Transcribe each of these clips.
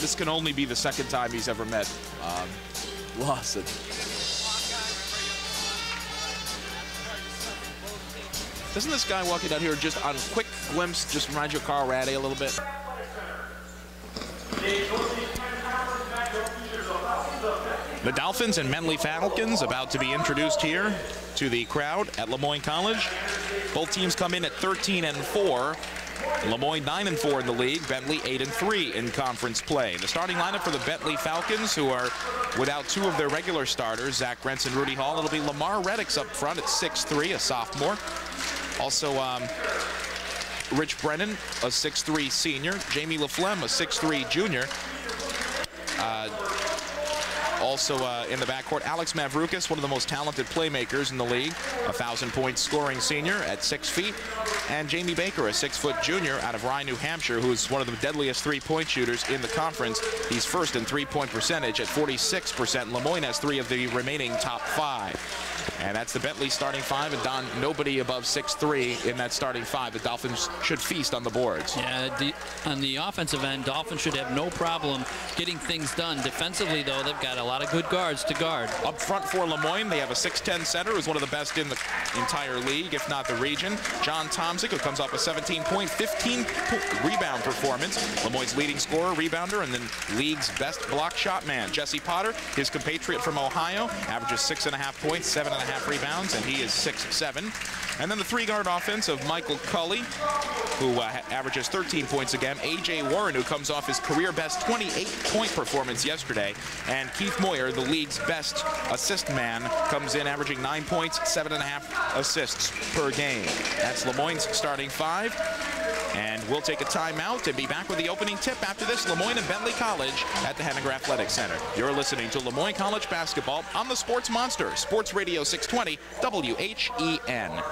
this can only be the second time he's ever met Lawson. Doesn't this guy walking down here just on a quick glimpse just remind you of Carl Rade a little bit? The Dolphins and Bentley Falcons about to be introduced here to the crowd at Moyne College. Both teams come in at 13-4. Moyne 9-4 in the league, Bentley 8-3 in conference play. The starting lineup for the Bentley Falcons, who are without two of their regular starters, Zach Brents and Rudy Hall. It'll be Lamar Reddix up front at 6'3", a sophomore. Also, Rich Brennan, a 6'3" senior. Jamie LaFlemme, a 6'3" junior. Also in the backcourt, Alex Mavroukas, one of the most talented playmakers in the league, 1,000-point scoring senior at 6 feet. And Jamie Baker, a 6-foot junior out of Rye, New Hampshire, who is one of the deadliest three-point shooters in the conference. He's first in three-point percentage at 46%. Moyne has 3 of the remaining top 5. And that's the Bentley starting 5, and Don, nobody above 6'3" in that starting 5. The Dolphins should feast on the boards. Yeah, on the offensive end, Dolphins should have no problem getting things done. Defensively, though, they've got a lot of good guards to guard. Up front for Moyne, they have a 6'10" center who's one of the best in the entire league, if not the region. John Tomczyk, who comes off a 17-point, 15-rebound performance. Moyne's leading scorer, rebounder, and then league's best block shot man. Jesse Potter, his compatriot from Ohio, averages 6.5 points, 7.5 rebounds, and he is 6'7". And then the 3-guard offense of Michael Cully, who averages 13 points again. A.J. Warren, who comes off his career-best 28-point performance yesterday. And Keith Moyer, the league's best assist man, comes in averaging 9 points, 7.5 assists per game. That's Moyne's starting 5. And we'll take a timeout and be back with the opening tip after this. Moyne and Bentley College at the Henniger Athletic Center. You're listening to Moyne College basketball on the Sports Monster, Sports Radio 620 WHEN.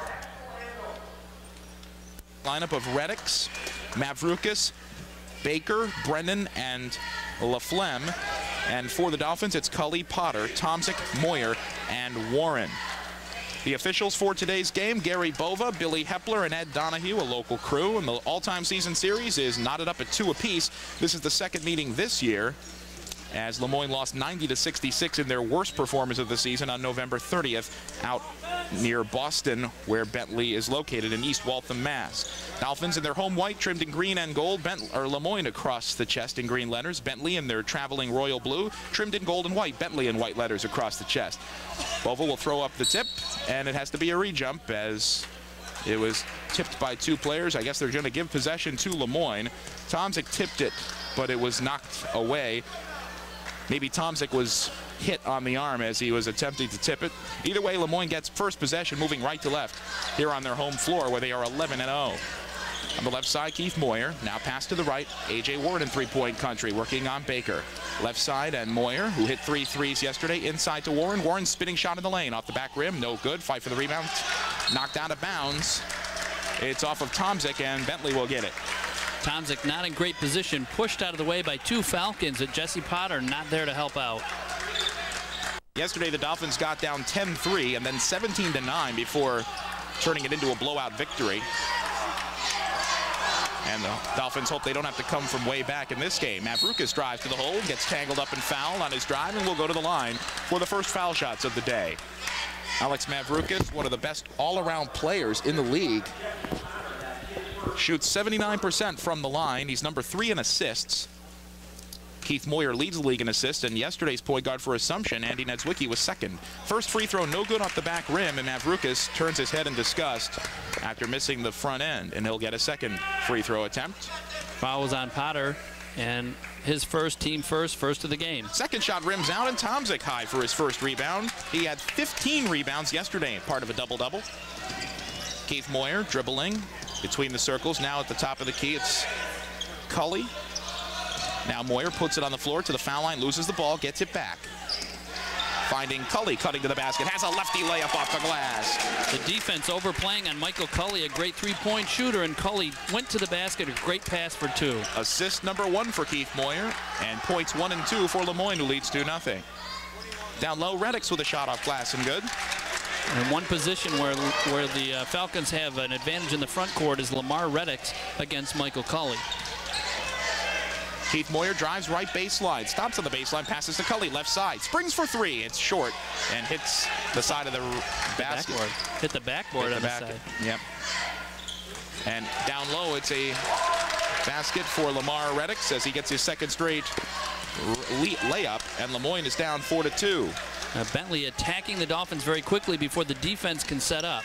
Lineup of Reddix, Mavroukas, Baker, Brennan, and LaFlemme. And for the Dolphins, it's Cully, Potter, Tomczyk, Moyer, and Warren. The officials for today's game, Gary Bova, Billy Hepler, and Ed Donahue, a local crew. And the all-time season series is knotted up at 2 apiece. This is the second meeting this year, as Moyne lost 90-66 in their worst performance of the season on November 30th out near Boston, where Bentley is located in East Waltham, Mass. Dolphins in their home white, trimmed in green and gold. Moyne across the chest in green letters. Bentley in their traveling royal blue, trimmed in gold and white. Bentley in white letters across the chest. Bova will throw up the tip, and it has to be a rejump as it was tipped by 2 players. I guess they're going to give possession to Moyne. Tomczyk tipped it, but it was knocked away. Maybe Tomczyk was hit on the arm as he was attempting to tip it. Either way, Moyne gets first possession, moving right to left here on their home floor, where they are 11-0. On the left side, Keith Moyer. Now pass to the right. A.J. Ward in three-point country, working on Baker. Left side, and Moyer, who hit 3 threes yesterday, inside to Warren. Warren spinning shot in the lane, off the back rim, no good. Fight for the rebound, knocked out of bounds. It's off of Tomczyk, and Bentley will get it. Tomczyk not in great position, pushed out of the way by 2 Falcons, and Jesse Potter not there to help out. Yesterday, the Dolphins got down 10-3 and then 17-9 before turning it into a blowout victory. And the Dolphins hope they don't have to come from way back in this game. Mavroukas drives to the hole, gets tangled up and fouled on his drive, and will go to the line for the first foul shots of the day. Alex Mavroukas, one of the best all-around players in the league, shoots 79% from the line. He's number 3 in assists. Keith Moyer leads the league in assists, and yesterday's point guard for Assumption, Andy Nedzwicki, was second. First free throw, no good off the back rim, and Mavroukas turns his head in disgust after missing the front end, and he'll get a second free throw attempt. Foul was on Potter, and his team first of the game. Second shot rims out, and Tomczyk high for his first rebound. He had 15 rebounds yesterday, part of a double-double. Keith Moyer dribbling between the circles. Now at the top of the key, it's Cully. Now Moyer puts it on the floor to the foul line, loses the ball, gets it back. Finding Cully, cutting to the basket, has a lefty layup off the glass. The defense overplaying on Michael Cully, a great three-point shooter, and Cully went to the basket, a great pass for 2. Assist number 1 for Keith Moyer, and points 1 and 2 for Moyne, who leads 2-0. Down low, Reddix with a shot off glass and good. And one position where the Falcons have an advantage in the front court is Lamar Reddix against Michael Cully. Keith Moyer drives right baseline, stops on the baseline, passes to Cully, left side, springs for three. It's short and hits the side of the basket. Hit the backboard on the side. Yep. And down low, it's a basket for Lamar Reddix as he gets his second straight layup, and Moyne is down 4-2. Bentley attacking the Dolphins very quickly before the defense can set up.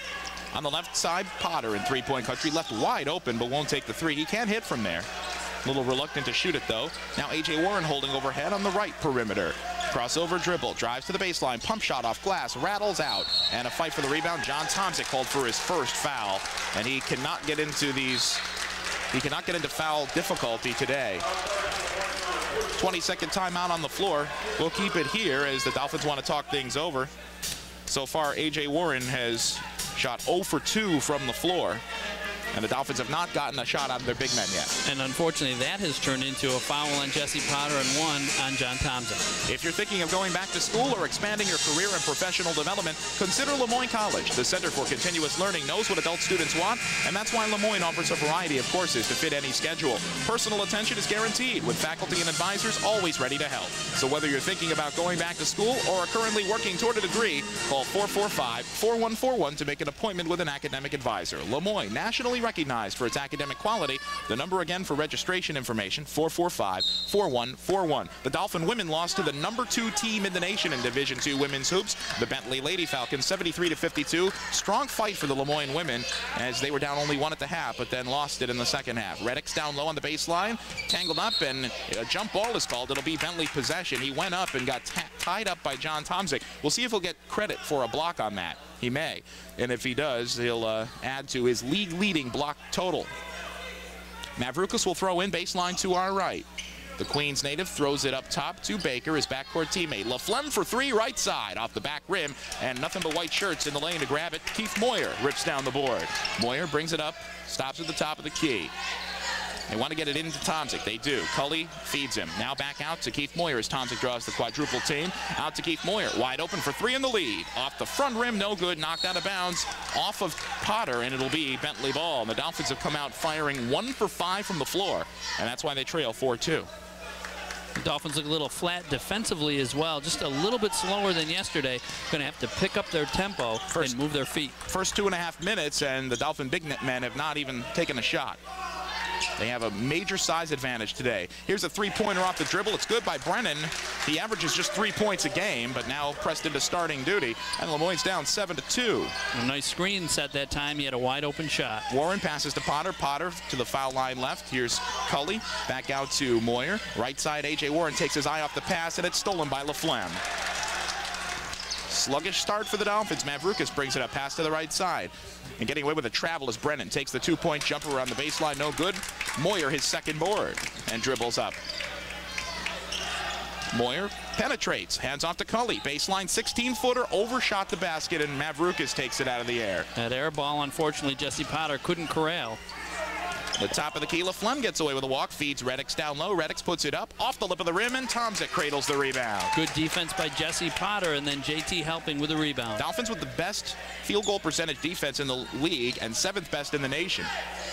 On the left side, Potter in three-point country, left wide open, but won't take the three. He can't hit from there. A little reluctant to shoot it, though. Now A.J. Warren holding overhead on the right perimeter. Crossover dribble, drives to the baseline, pump shot off glass, rattles out, and a fight for the rebound. John Tomczyk called for his first foul, and he cannot get into foul difficulty today. 20-second timeout on the floor. We'll keep it here as the Dolphins want to talk things over. So far, A.J. Warren has shot 0 for 2 from the floor. And the Dolphins have not gotten a shot out of their big men yet. And unfortunately, that has turned into a foul on Jesse Potter and one on John Tomczyk. If you're thinking of going back to school or expanding your career and professional development, consider Moyne College. The Center for Continuous Learning knows what adult students want, and that's why Moyne offers a variety of courses to fit any schedule. Personal attention is guaranteed, with faculty and advisors always ready to help. So whether you're thinking about going back to school or are currently working toward a degree, call 445-4141 to make an appointment with an academic advisor. Moyne, nationally recognized for its academic quality. The number again for registration information, 445-4141. The Dolphin women lost to the #2 team in the nation in Division II women's hoops, the Bentley Lady Falcons, 73-52. Strong fight for the Moyne women as they were down only 1 at the half, but then lost it in the second half. Reddix down low on the baseline, tangled up, and a jump ball is called. It'll be Bentley possession. He went up and got tied up by John Tomczyk. We'll see if he'll get credit for a block on that. He may, and if he does, he'll add to his league-leading block total. Mavroukis will throw in baseline to our right. The Queens native throws it up top to Baker, his backcourt teammate. LaFlemme for three, right side, off the back rim, and nothing but white shirts in the lane to grab it. Keith Moyer rips down the board. Moyer brings it up, stops at the top of the key. They want to get it into Tomczyk. They do. Cully feeds him. Now back out to Keith Moyer as Tomczyk draws the quadruple team. Out to Keith Moyer. Wide open for three in the lead. Off the front rim, no good. Knocked out of bounds off of Potter, and it'll be Bentley ball. And the Dolphins have come out firing 1 for 5 from the floor, and that's why they trail 4-2. The Dolphins look a little flat defensively as well, just a little bit slower than yesterday. Going to have to pick up their tempo and move their feet. First 2.5 minutes, and the Dolphin big men have not even taken a shot. They have a major size advantage today. Here's a three-pointer off the dribble. It's good by Brennan. He averages just 3 points a game, but now pressed into starting duty. And Lemoyne's down 7-2. A nice screen set that time. He had a wide-open shot. Warren passes to Potter. Potter to the foul line left. Here's Cully. Back out to Moyer. Right side, A.J. Warren takes his eye off the pass, and it's stolen by LaFlemme. Sluggish start for the Dolphins. Mavroukis brings it up, pass to the right side. And getting away with a travel is Brennan. Takes the two-point jumper on the baseline, no good. Moyer, his second board, and dribbles up. Moyer penetrates, hands off to Cully. Baseline 16-footer, overshot the basket, and Mavroukis takes it out of the air. That air ball, unfortunately, Jesse Potter couldn't corral. The top of the key, LaFlemme gets away with a walk, feeds Reddix down low. Reddix puts it up, off the lip of the rim, and Tomczyk cradles the rebound. Good defense by Jesse Potter, and then JT helping with the rebound. Dolphins with the best field goal percentage defense in the league and 7th best in the nation.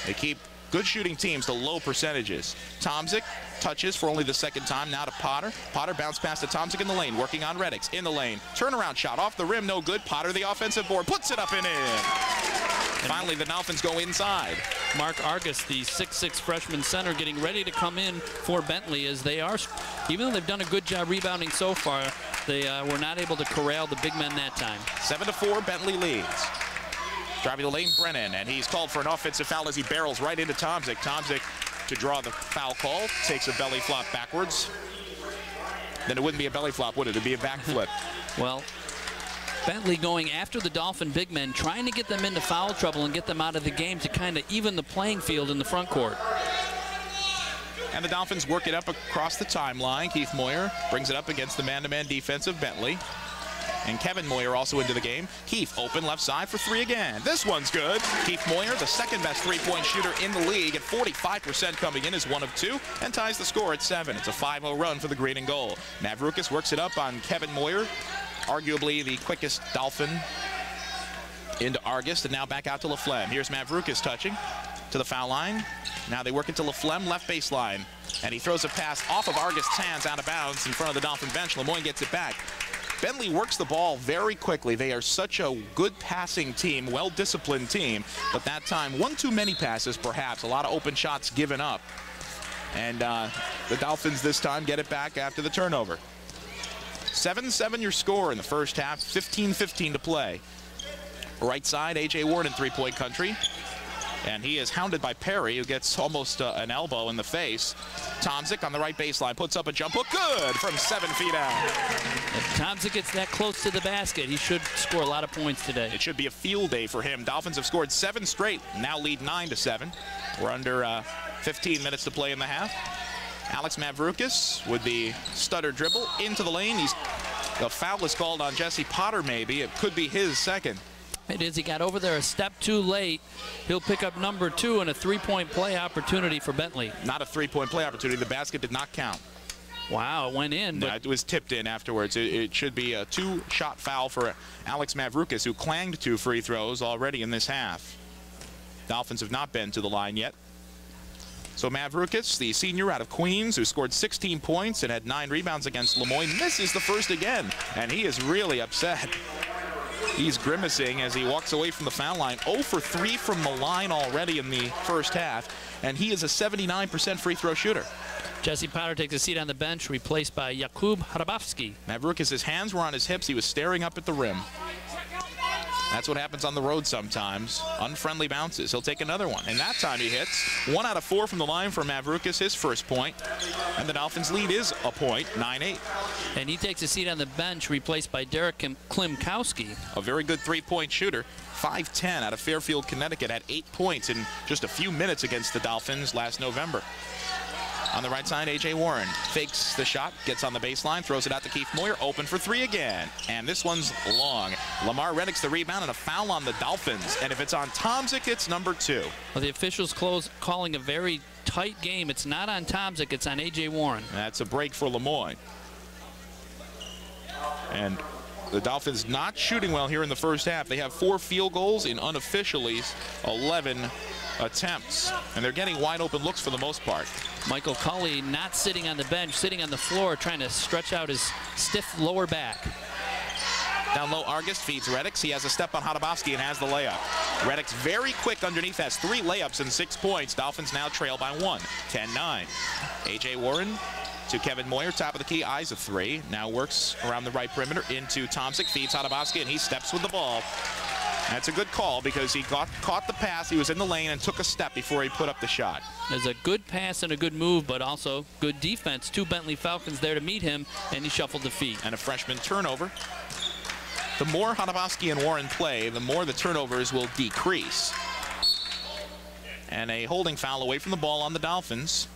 They keep good shooting teams to low percentages. Tomczyk touches for only the second time, now to Potter. Potter bounced past to Tomczyk in the lane, working on Reddix in the lane. Turnaround shot off the rim, no good. Potter, the offensive board, puts it up and in. Finally, the Dolphins go inside. Mark Argus, the 6'6" freshman center, getting ready to come in for Bentley, as they are, even though they've done a good job rebounding so far, they were not able to corral the big men that time. 7-4, Bentley leads. Driving the lane, Brennan, and he's called for an offensive foul as he barrels right into Tomczyk. Tomczyk, to draw the foul call, takes a belly flop backwards. Then it wouldn't be a belly flop, would it? It'd be a backflip. Well, Bentley going after the Dolphin big men, trying to get them into foul trouble and get them out of the game to kind of even the playing field in the front court. And the Dolphins work it up across the timeline. Keith Moyer brings it up against the man-to-man defense of Bentley. And Kevin Moyer also into the game. Keith open left side for three again. This one's good. Keith Moyer, the second best three-point shooter in the league at 45% coming in, is 1 of 2 and ties the score at 7. It's a 5-0 run for the green and gold. Mavroukis works it up on Kevin Moyer, arguably the quickest Dolphin, into Argus, and now back out to LaFlemme. Here's Mavroukis touching to the foul line. Now they work into LaFlemme, left baseline. And he throws a pass off of Argist's hands out of bounds in front of the Dolphin bench. Lemoyne gets it back. Bentley works the ball very quickly. They are such a good passing team, well-disciplined team. But that time, one too many passes, perhaps. A lot of open shots given up. And the Dolphins this time get it back after the turnover. 7-7 your score in the first half, 15-15 to play. Right side, A.J. Ward in three-point country. And he is hounded by Perry, who gets almost an elbow in the face. Tomczyk on the right baseline puts up a jump hook. Good from 7 feet out. If Tomczyk gets that close to the basket, he should score a lot of points today. It should be a field day for him. Dolphins have scored 7 straight, now lead 9-7. We're under 15 minutes to play in the half. Alex Mavrukis with the stutter dribble into the lane. The foul is called on Jesse Potter, maybe. It could be his second. It is. He got over there a step too late. He'll pick up number 2 and a three-point play opportunity for Bentley. Not a three-point play opportunity. The basket did not count. Wow, it went in. No, it was tipped in afterwards. It should be a 2-shot foul for Alex Mavrukis, who clanged 2 free throws already in this half. Dolphins have not been to the line yet. So Mavrukis, the senior out of Queens, who scored 16 points and had 9 rebounds against Lemoyne, misses the first again, and he is really upset. He's grimacing as he walks away from the foul line. 0 for 3 from the line already in the first half, and he is a 79% free throw shooter. Jesse Potter takes a seat on the bench, replaced by Jakub Hrabowski. Mavrukis, his hands were on his hips. He was staring up at the rim. That's what happens on the road sometimes. Unfriendly bounces. He'll take another one, and that time he hits. 1 out of 4 from the line for Mavrukis, his first point. And the Dolphins' lead is a point, 9-8. And he takes a seat on the bench, replaced by Derek Klimkowski. A very good three-point shooter. 5'10", out of Fairfield, Connecticut, had 8 points in just a few minutes against the Dolphins last November. On the right side, A.J. Warren fakes the shot, gets on the baseline, throws it out to Keith Moyer, open for 3 again. And this one's long. Lamar Reddick's the rebound and a foul on the Dolphins. And if it's on Tomczyk, it's number 2. Well, the officials calling a very tight game. It's not on Tomczyk, it's on A.J. Warren. That's a break for Lemoyne. And the Dolphins not shooting well here in the first half. They have 4 field goals in unofficially 11 attempts, and they're getting wide open looks for the most part. Michael Culley not sitting on the bench, sitting on the floor, trying to stretch out his stiff lower back. Down low, Argist feeds Reddicks. He has a step on Hrabowski and has the layup. Reddicks very quick underneath, has 3 layups and 6 points. Dolphins now trail by 1, 10-9. A.J. Warren to Kevin Moyer, top of the key, eyes of 3. Now works around the right perimeter into Tomczyk, feeds Hrabowski, and he steps with the ball. That's a good call because he caught the pass. He was in the lane and took a step before he put up the shot. There's a good pass and a good move, but also good defense. 2 Bentley Falcons there to meet him, and he shuffled the feet. And a freshman turnover. The more Hrabowski and Warren play, the more the turnovers will decrease. And a holding foul away from the ball on the Dolphins.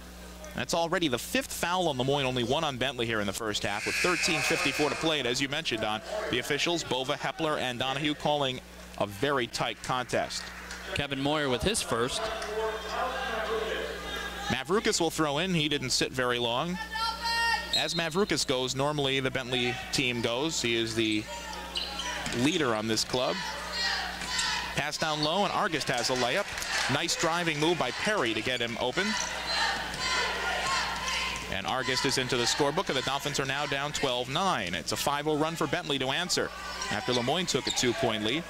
That's already the 5th foul on Lemoyne, only 1 on Bentley here in the first half with 13:54 to play. And as you mentioned, Don, the officials, Bova, Hepler, and Donahue calling a very tight contest. Kevin Moyer with his first. Mavrukis will throw in. He didn't sit very long. As Mavrukis goes, normally the Bentley team goes. He is the leader on this club. Pass down low, and Argist has a layup. Nice driving move by Perry to get him open. And Argist is into the scorebook, and the Dolphins are now down 12-9. It's a 5-0 run for Bentley to answer after Lemoyne took a 2-point lead.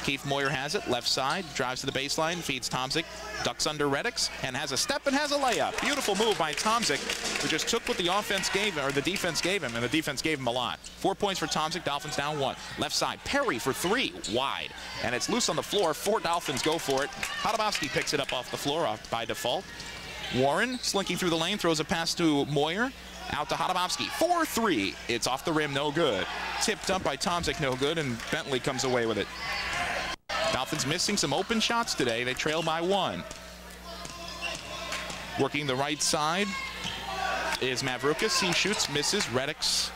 Keith Moyer has it, left side, drives to the baseline, feeds Tomczyk, ducks under Reddicks, and has a step and has a layup. Beautiful move by Tomczyk, who just took what the offense gave him, or the defense gave him, and the defense gave him a lot. 4 points for Tomczyk, Dolphins down 1. Left side, Perry for 3, wide. And it's loose on the floor, 4 Dolphins go for it. Hrabowski picks it up off the floor off by default. Warren slinking through the lane, throws a pass to Moyer. Out to Hrabowski, 4-3. It's off the rim, no good. Tipped up by Tomczyk, no good, and Bentley comes away with it. Dolphins missing some open shots today. They trail by 1. Working the right side is Mavrukis. He shoots, misses. Reddicks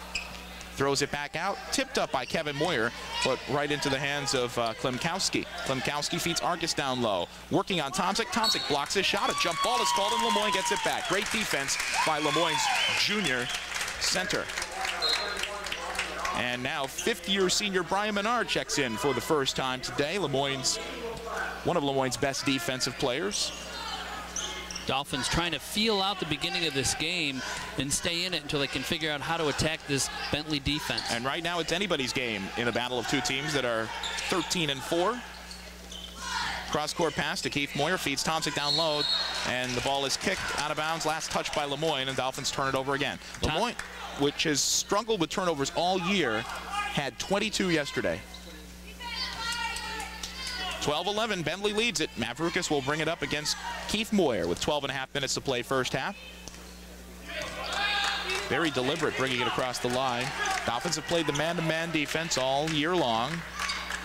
throws it back out. Tipped up by Kevin Moyer, but right into the hands of Klimkowski. Klimkowski feeds Argist down low. Working on Tomczyk. Tomczyk blocks his shot. A jump ball is called, and Lemoyne gets it back. Great defense by Lemoyne's junior center. And now 5th-year senior Brian Menard checks in for the first time today. One of Lemoyne's best defensive players. Dolphins trying to feel out the beginning of this game and stay in it until they can figure out how to attack this Bentley defense. And right now it's anybody's game in a battle of two teams that are 13-4. Cross-court pass to Keith Moyer, feeds Tomczyk down low, and the ball is kicked out of bounds. Last touch by Lemoyne, and Dolphins turn it over again. Lemoyne, which has struggled with turnovers all year, had 22 yesterday. 12-11, Bentley leads it. Mavrukis will bring it up against Keith Moyer with 12.5 minutes to play first half. Very deliberate bringing it across the line. Dolphins have played the man-to-man defense all year long.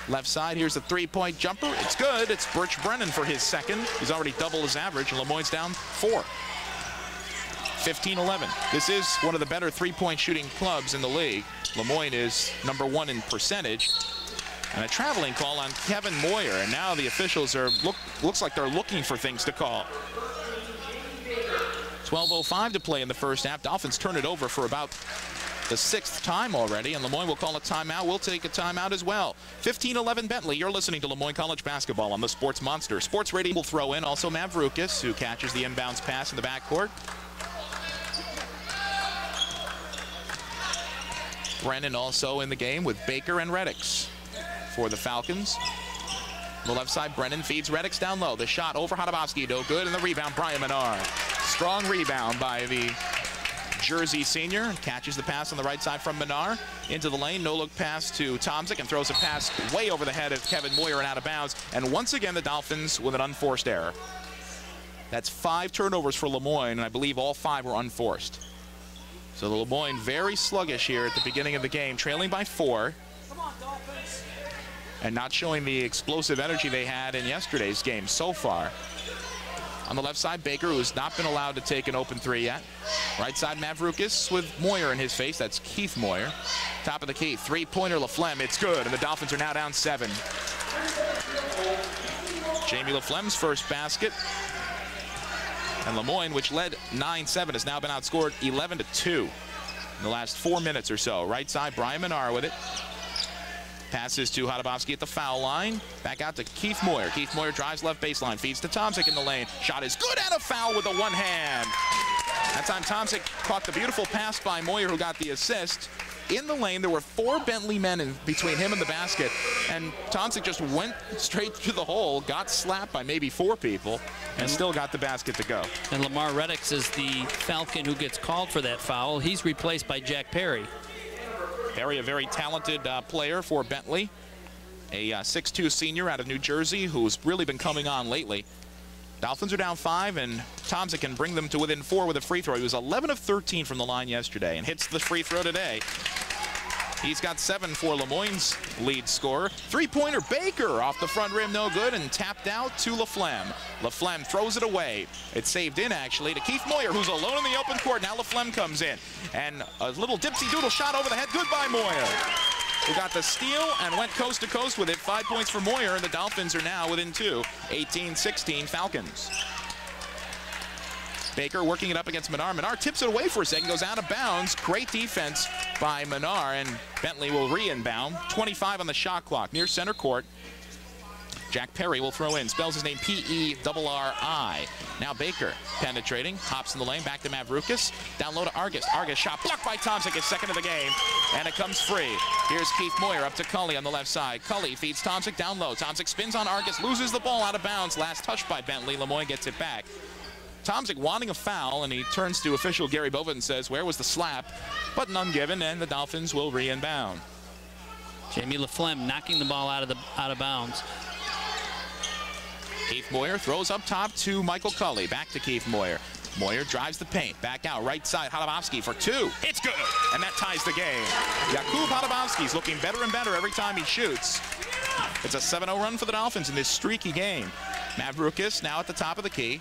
Left side, here's the three-point jumper. It's good. It's Birch Brennan for his second. He's already doubled his average, and Lemoyne's down 4. 15-11. This is one of the better three-point shooting clubs in the league. Lemoyne is #1 in percentage. And a traveling call on Kevin Moyer, and now the officials are looks like they're looking for things to call. 12:05 to play in the first half. Dolphins turn it over for about the 6th time already, and Lemoyne will call a timeout. We'll take a timeout as well. 15-11 Bentley. You're listening to Lemoyne College basketball on the Sports Monster. Sports Radio will throw in also Mavrukis, who catches the inbounds pass in the backcourt. Brennan also in the game with Baker and Reddix for the Falcons. On the left side, Brennan feeds Reddix down low. The shot over Hadabowski, no good, and the rebound, Brian Menard. Strong rebound by the Jersey senior. Catches the pass on the right side from Menard. Into the lane, no-look pass to Tomczyk, and throws a pass way over the head of Kevin Moyer and out of bounds. And once again, the Dolphins with an unforced error. That's 5 turnovers for Lemoyne, and I believe all 5 were unforced. So the Lemoyne very sluggish here at the beginning of the game, trailing by 4. And not showing the explosive energy they had in yesterday's game so far. On the left side, Baker, who has not been allowed to take an open 3 yet. Right side, Mavrukis with Moyer in his face. That's Keith Moyer. Top of the key, three-pointer, LaFlemme. It's good, and the Dolphins are now down 7. Jamie LaFlemme's first basket. And Lemoyne, which led 9-7, has now been outscored 11-2 in the last 4 minutes or so. Right side, Brian Menard with it. Passes to Hadabowski at the foul line. Back out to Keith Moyer. Keith Moyer drives left baseline, feeds to Tomczyk in the lane. Shot is good, and a foul with the one hand. That time Tomczyk caught the beautiful pass by Moyer, who got the assist. In the lane, there were 4 Bentley men in between him and the basket, and Tomczyk just went straight to the hole, got slapped by maybe 4 people, and still got the basket to go. And Lamar Reddix is the Falcon who gets called for that foul. He's replaced by Jack Perry. Perry, a very talented player for Bentley, a 6'2 senior out of New Jersey who's really been coming on lately. Dolphins are down 5, and Tomczyk can bring them to within 4 with a free throw. He was 11 of 13 from the line yesterday and hits the free throw today. He's got 7 for Lemoyne's lead scorer. Three-pointer, Baker off the front rim, no good, and tapped out to LaFlemme. LaFlemme throws it away. It's saved in, actually, to Keith Moyer, who's alone in the open court. Now LaFlemme comes in, and a little dipsy-doodle shot over the head. Good by Moyer, who got the steal and went coast to coast with it. 5 points for Moyer, and the Dolphins are now within 2. 18-16 Falcons. Baker working it up against Menard. Menard tips it away for a second, goes out of bounds. Great defense by Menard, and Bentley will re-inbound. 25 on the shot clock near center court. Jack Perry will throw in, spells his name P-E-R-R-I. Now Baker penetrating, hops in the lane, back to Mavrukis. Down low to Argus. Argus shot blocked by Tomczyk, his second of the game, and it comes free. Here's Keith Moyer up to Cully on the left side. Cully feeds Tomczyk down low. Tomczyk spins on Argus, loses the ball out of bounds. Last touch by Bentley. Lemoyne gets it back. Tomczyk wanting a foul, and he turns to official Gary Bova and says, where was the slap? But none given, and the Dolphins will re-inbound. Jamie LaFlemme knocking the ball out of bounds. Keith Moyer throws up top to Michael Cully. Back to Keith Moyer. Moyer drives the paint. Back out, right side, Hadabowski for 2. It's good, and that ties the game. Jakub Hadabowski's looking better and better every time he shoots. It's a 7-0 run for the Dolphins in this streaky game. Mavrukis now at the top of the key.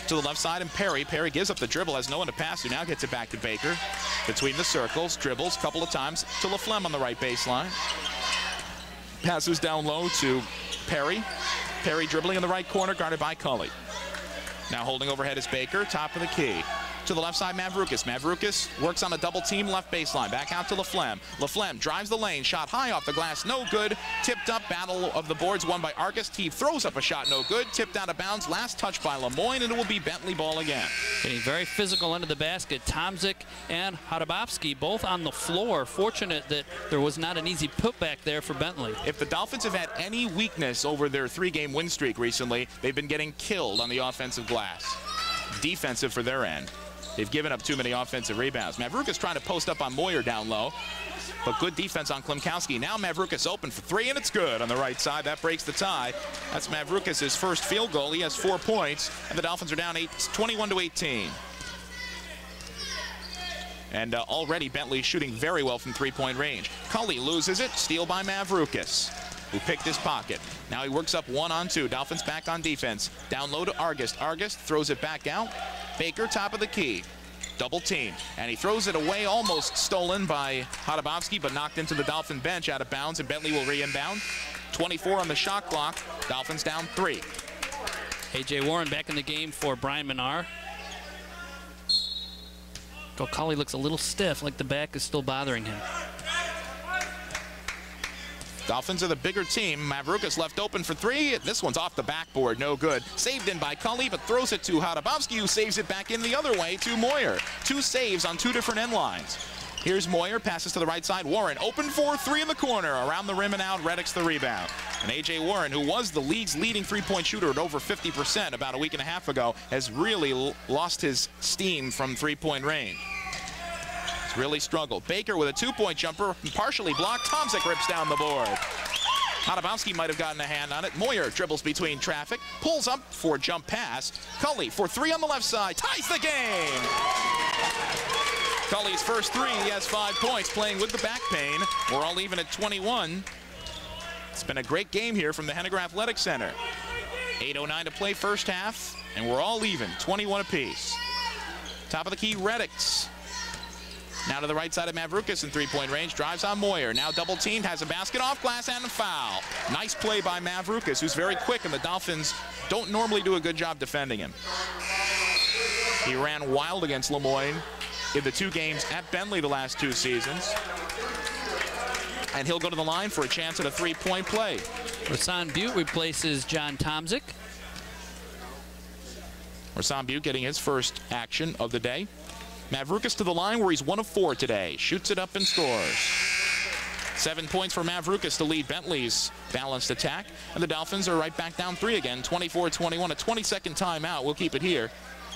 To the left side, and Perry. Perry gives up the dribble, has no one to pass to. Now gets it back to Baker. Between the circles, dribbles a couple of times to LaFlemme on the right baseline. Passes down low to Perry. Perry dribbling in the right corner, guarded by Cully. Now holding overhead is Baker, top of the key. to the left side, Mavrukis. Mavrukis works on a double team left baseline. Back out to Laflemme. Laflemme drives the lane. Shot high off the glass. No good. Tipped up. Battle of the boards won by Argus. He throws up a shot. No good. Tipped out of bounds. Last touch by Lemoyne, and it will be Bentley ball again. Getting very physical under the basket. Tomzik and Hadabowski both on the floor. Fortunate that there was not an easy putback there for Bentley. If the Dolphins have had any weakness over their 3-game win streak recently, they've been getting killed on the offensive glass. Defensive for their end. They've given up too many offensive rebounds. Mavrukis trying to post up on Moyer down low, but good defense on Klimkowski. Now Mavrukis open for 3, and it's good on the right side. That breaks the tie. That's Mavrukis' first field goal. He has 4 points, and the Dolphins are down 21-18. And already Bentley shooting very well from 3-point range. Cully loses it. Steal by Mavrukis, who picked his pocket. Now he works up 1-on-2. Dolphins back on defense. Down low to Argus. Argus throws it back out. Baker, top of the key. Double team. And he throws it away, almost stolen by Hadabowski, but knocked into the Dolphin bench out of bounds, and Bentley will re-inbound. 24 on the shot clock. Dolphins down 3. A.J. Warren back in the game for Brian Menard. Cully looks a little stiff, like the back is still bothering him. Dolphins are the bigger team. Mavrukis left open for 3. This one's off the backboard, no good. Saved in by Cully, but throws it to Hadabowski, who saves it back in the other way to Moyer. 2 saves on 2 different end lines. Here's Moyer, passes to the right side. Warren open for 3 in the corner. Around the rim and out, Reddick's the rebound. And A.J. Warren, who was the league's leading 3-point shooter at over 50% about a week and a half ago, has really lost his steam from 3-point range. Really struggled. Baker with a 2-point jumper, partially blocked. Tomzik rips down the board. Hadabowski might have gotten a hand on it. Moyer dribbles between traffic, pulls up for jump pass. Cully for 3 on the left side, ties the game. Cully's first 3, he has 5 points, playing with the back pain. We're all even at 21. It's been a great game here from the Henniger Athletic Center. 8:09 to play first half, and we're all even, 21 apiece. Top of the key, Reddicks. Now to the right side of Mavrukis in 3-point range. Drives on Moyer. Now double teamed. Has a basket off glass and a foul. Nice play by Mavrukis, who's very quick, and the Dolphins don't normally do a good job defending him. He ran wild against Lemoyne in the 2 games at Bentley the last 2 seasons. And he'll go to the line for a chance at a 3-point play. Rasan Butte replaces John Tomzik. Rasan Butte getting his first action of the day. Mavrukis to the line where he's 1 of 4 today. Shoots it up and scores. 7 points for Mavrukis to lead Bentley's balanced attack. And the Dolphins are right back down 3 again, 24-21. A 20-second timeout. We'll keep it here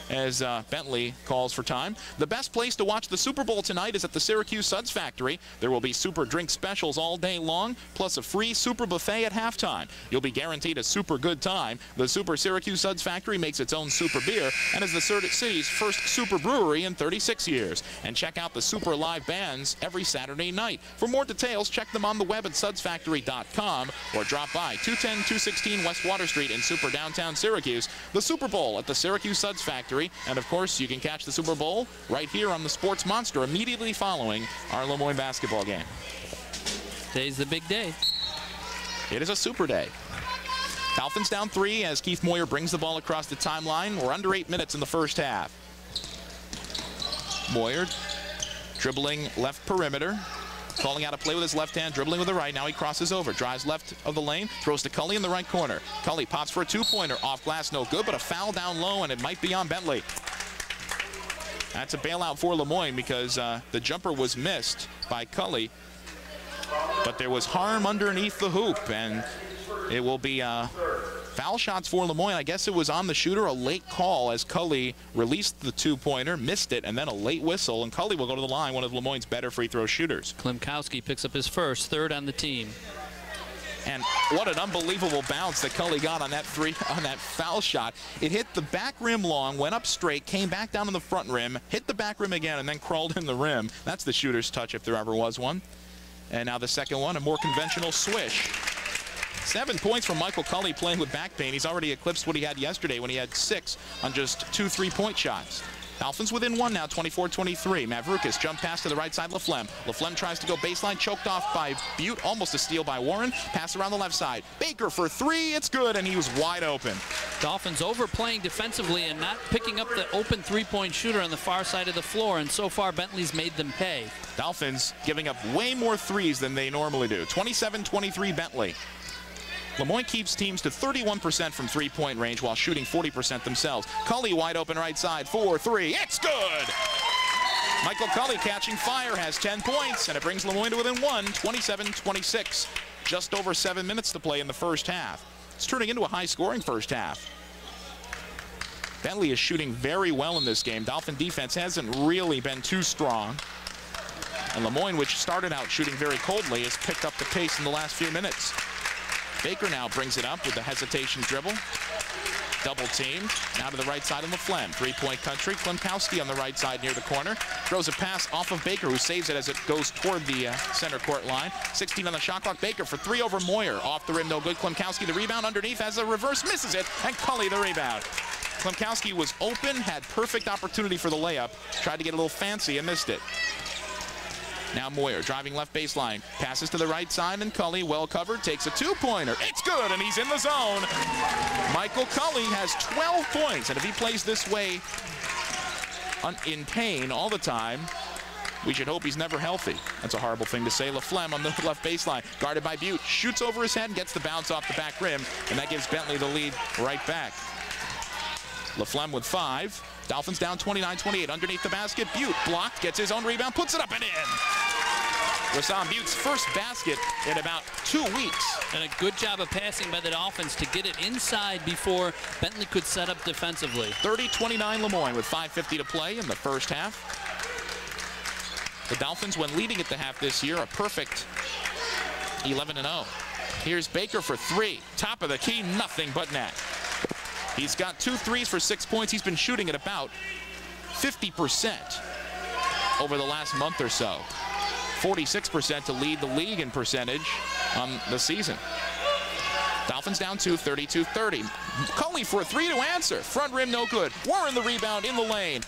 as Bentley calls for time. The best place to watch the Super Bowl tonight is at the Syracuse Suds Factory. There will be super drink specials all day long, plus a free super buffet at halftime. You'll be guaranteed a super good time. The Super Syracuse Suds Factory makes its own super beer and is the city's first super brewery in 36 years. And check out the super live bands every Saturday night. For more details, check them on the web at sudsfactory.com or drop by 210-216 West Water Street in super downtown Syracuse. The Super Bowl at the Syracuse Suds Factory. And of course, you can catch the Super Bowl right here on the Sports Monster immediately following our Lemoyne basketball game. Today's the big day. It is a super day. Dolphins down 3 as Keith Moyer brings the ball across the timeline. We're under 8 minutes in the first half. Moyer dribbling left perimeter. Calling out a play with his left hand, dribbling with the right. Now he crosses over, drives left of the lane, throws to Cully in the right corner. Cully pops for a 2-pointer, off glass, no good, but a foul down low, and it might be on Bentley. That's a bailout for Lemoyne because the jumper was missed by Cully, but there was harm underneath the hoop, and it will be foul shots for Lemoyne. I guess it was on the shooter, a late call as Cully released the 2-pointer, missed it, and then a late whistle, and Cully will go to the line, one of Lemoyne's better free throw shooters. Klimkowski picks up his first, 3rd on the team. And what an unbelievable bounce that Cully got on that foul shot. It hit the back rim long, went up straight, came back down to the front rim, hit the back rim again, and then crawled in the rim. That's the shooter's touch if there ever was one. And now the second one, a more conventional swish. 7 points from Michael Cully playing with back pain. He's already eclipsed what he had yesterday when he had 6 on just 2 3-point shots. Dolphins within one now, 24-23. Mavrukis jump pass to the right side, Laflemme. Laflemme tries to go baseline, choked off by Butte, almost a steal by Warren. Pass around the left side. Baker for three, it's good, and he was wide open. Dolphins overplaying defensively and not picking up the open three-point shooter on the far side of the floor, and so far Bentley's made them pay. Dolphins giving up way more threes than they normally do. 27-23 Bentley. Moyne keeps teams to 31% from three-point range while shooting 40% themselves. Cully wide open right side, 4-3. It's good! Michael Cully catching fire, has 10 points, and it brings Moyne to within one, 27-26. Just over 7 minutes to play in the first half. It's turning into a high-scoring first half. Bentley is shooting very well in this game. Dolphin defense hasn't really been too strong. And Moyne, which started out shooting very coldly, has picked up the pace in the last few minutes. Baker now brings it up with the hesitation dribble. Double team. Now to the right side of Laflemme. Three-point country. Klimkowski on the right side near the corner. Throws a pass off of Baker, who saves it as it goes toward the center court line. 16 on the shot clock. Baker for three over Moyer. Off the rim, no good. Klimkowski the rebound underneath, has a reverse, misses it, and Cully the rebound. Klimkowski was open, had perfect opportunity for the layup. Tried to get a little fancy and missed it. Now Moyer driving left baseline, passes to the right side, and Cully, well covered, takes a two-pointer. It's good, and he's in the zone. Michael Cully has 12 points, and if he plays this way in pain all the time, we should hope he's never healthy. That's a horrible thing to say. Laflemme on the left baseline, guarded by Butte, shoots over his head and gets the bounce off the back rim, and that gives Bentley the lead right back. Laflemme with 5. Dolphins down 29-28 underneath the basket. Butte blocked, gets his own rebound, puts it up and in. Rassam Butte's first basket in about 2 weeks. And a good job of passing by the Dolphins to get it inside before Bentley could set up defensively. 30-29 Moyne with 5:50 to play in the first half. The Dolphins, when leading at the half this year, a perfect 11-0. Here's Baker for three. Top of the key, nothing but net. He's got 2 threes for 6 points. He's been shooting at about 50% over the last month or so. 46% to lead the league in percentage on the season. Dolphins down 2, 32-30. Cully for a three to answer. Front rim, no good. Warren the rebound in the lane.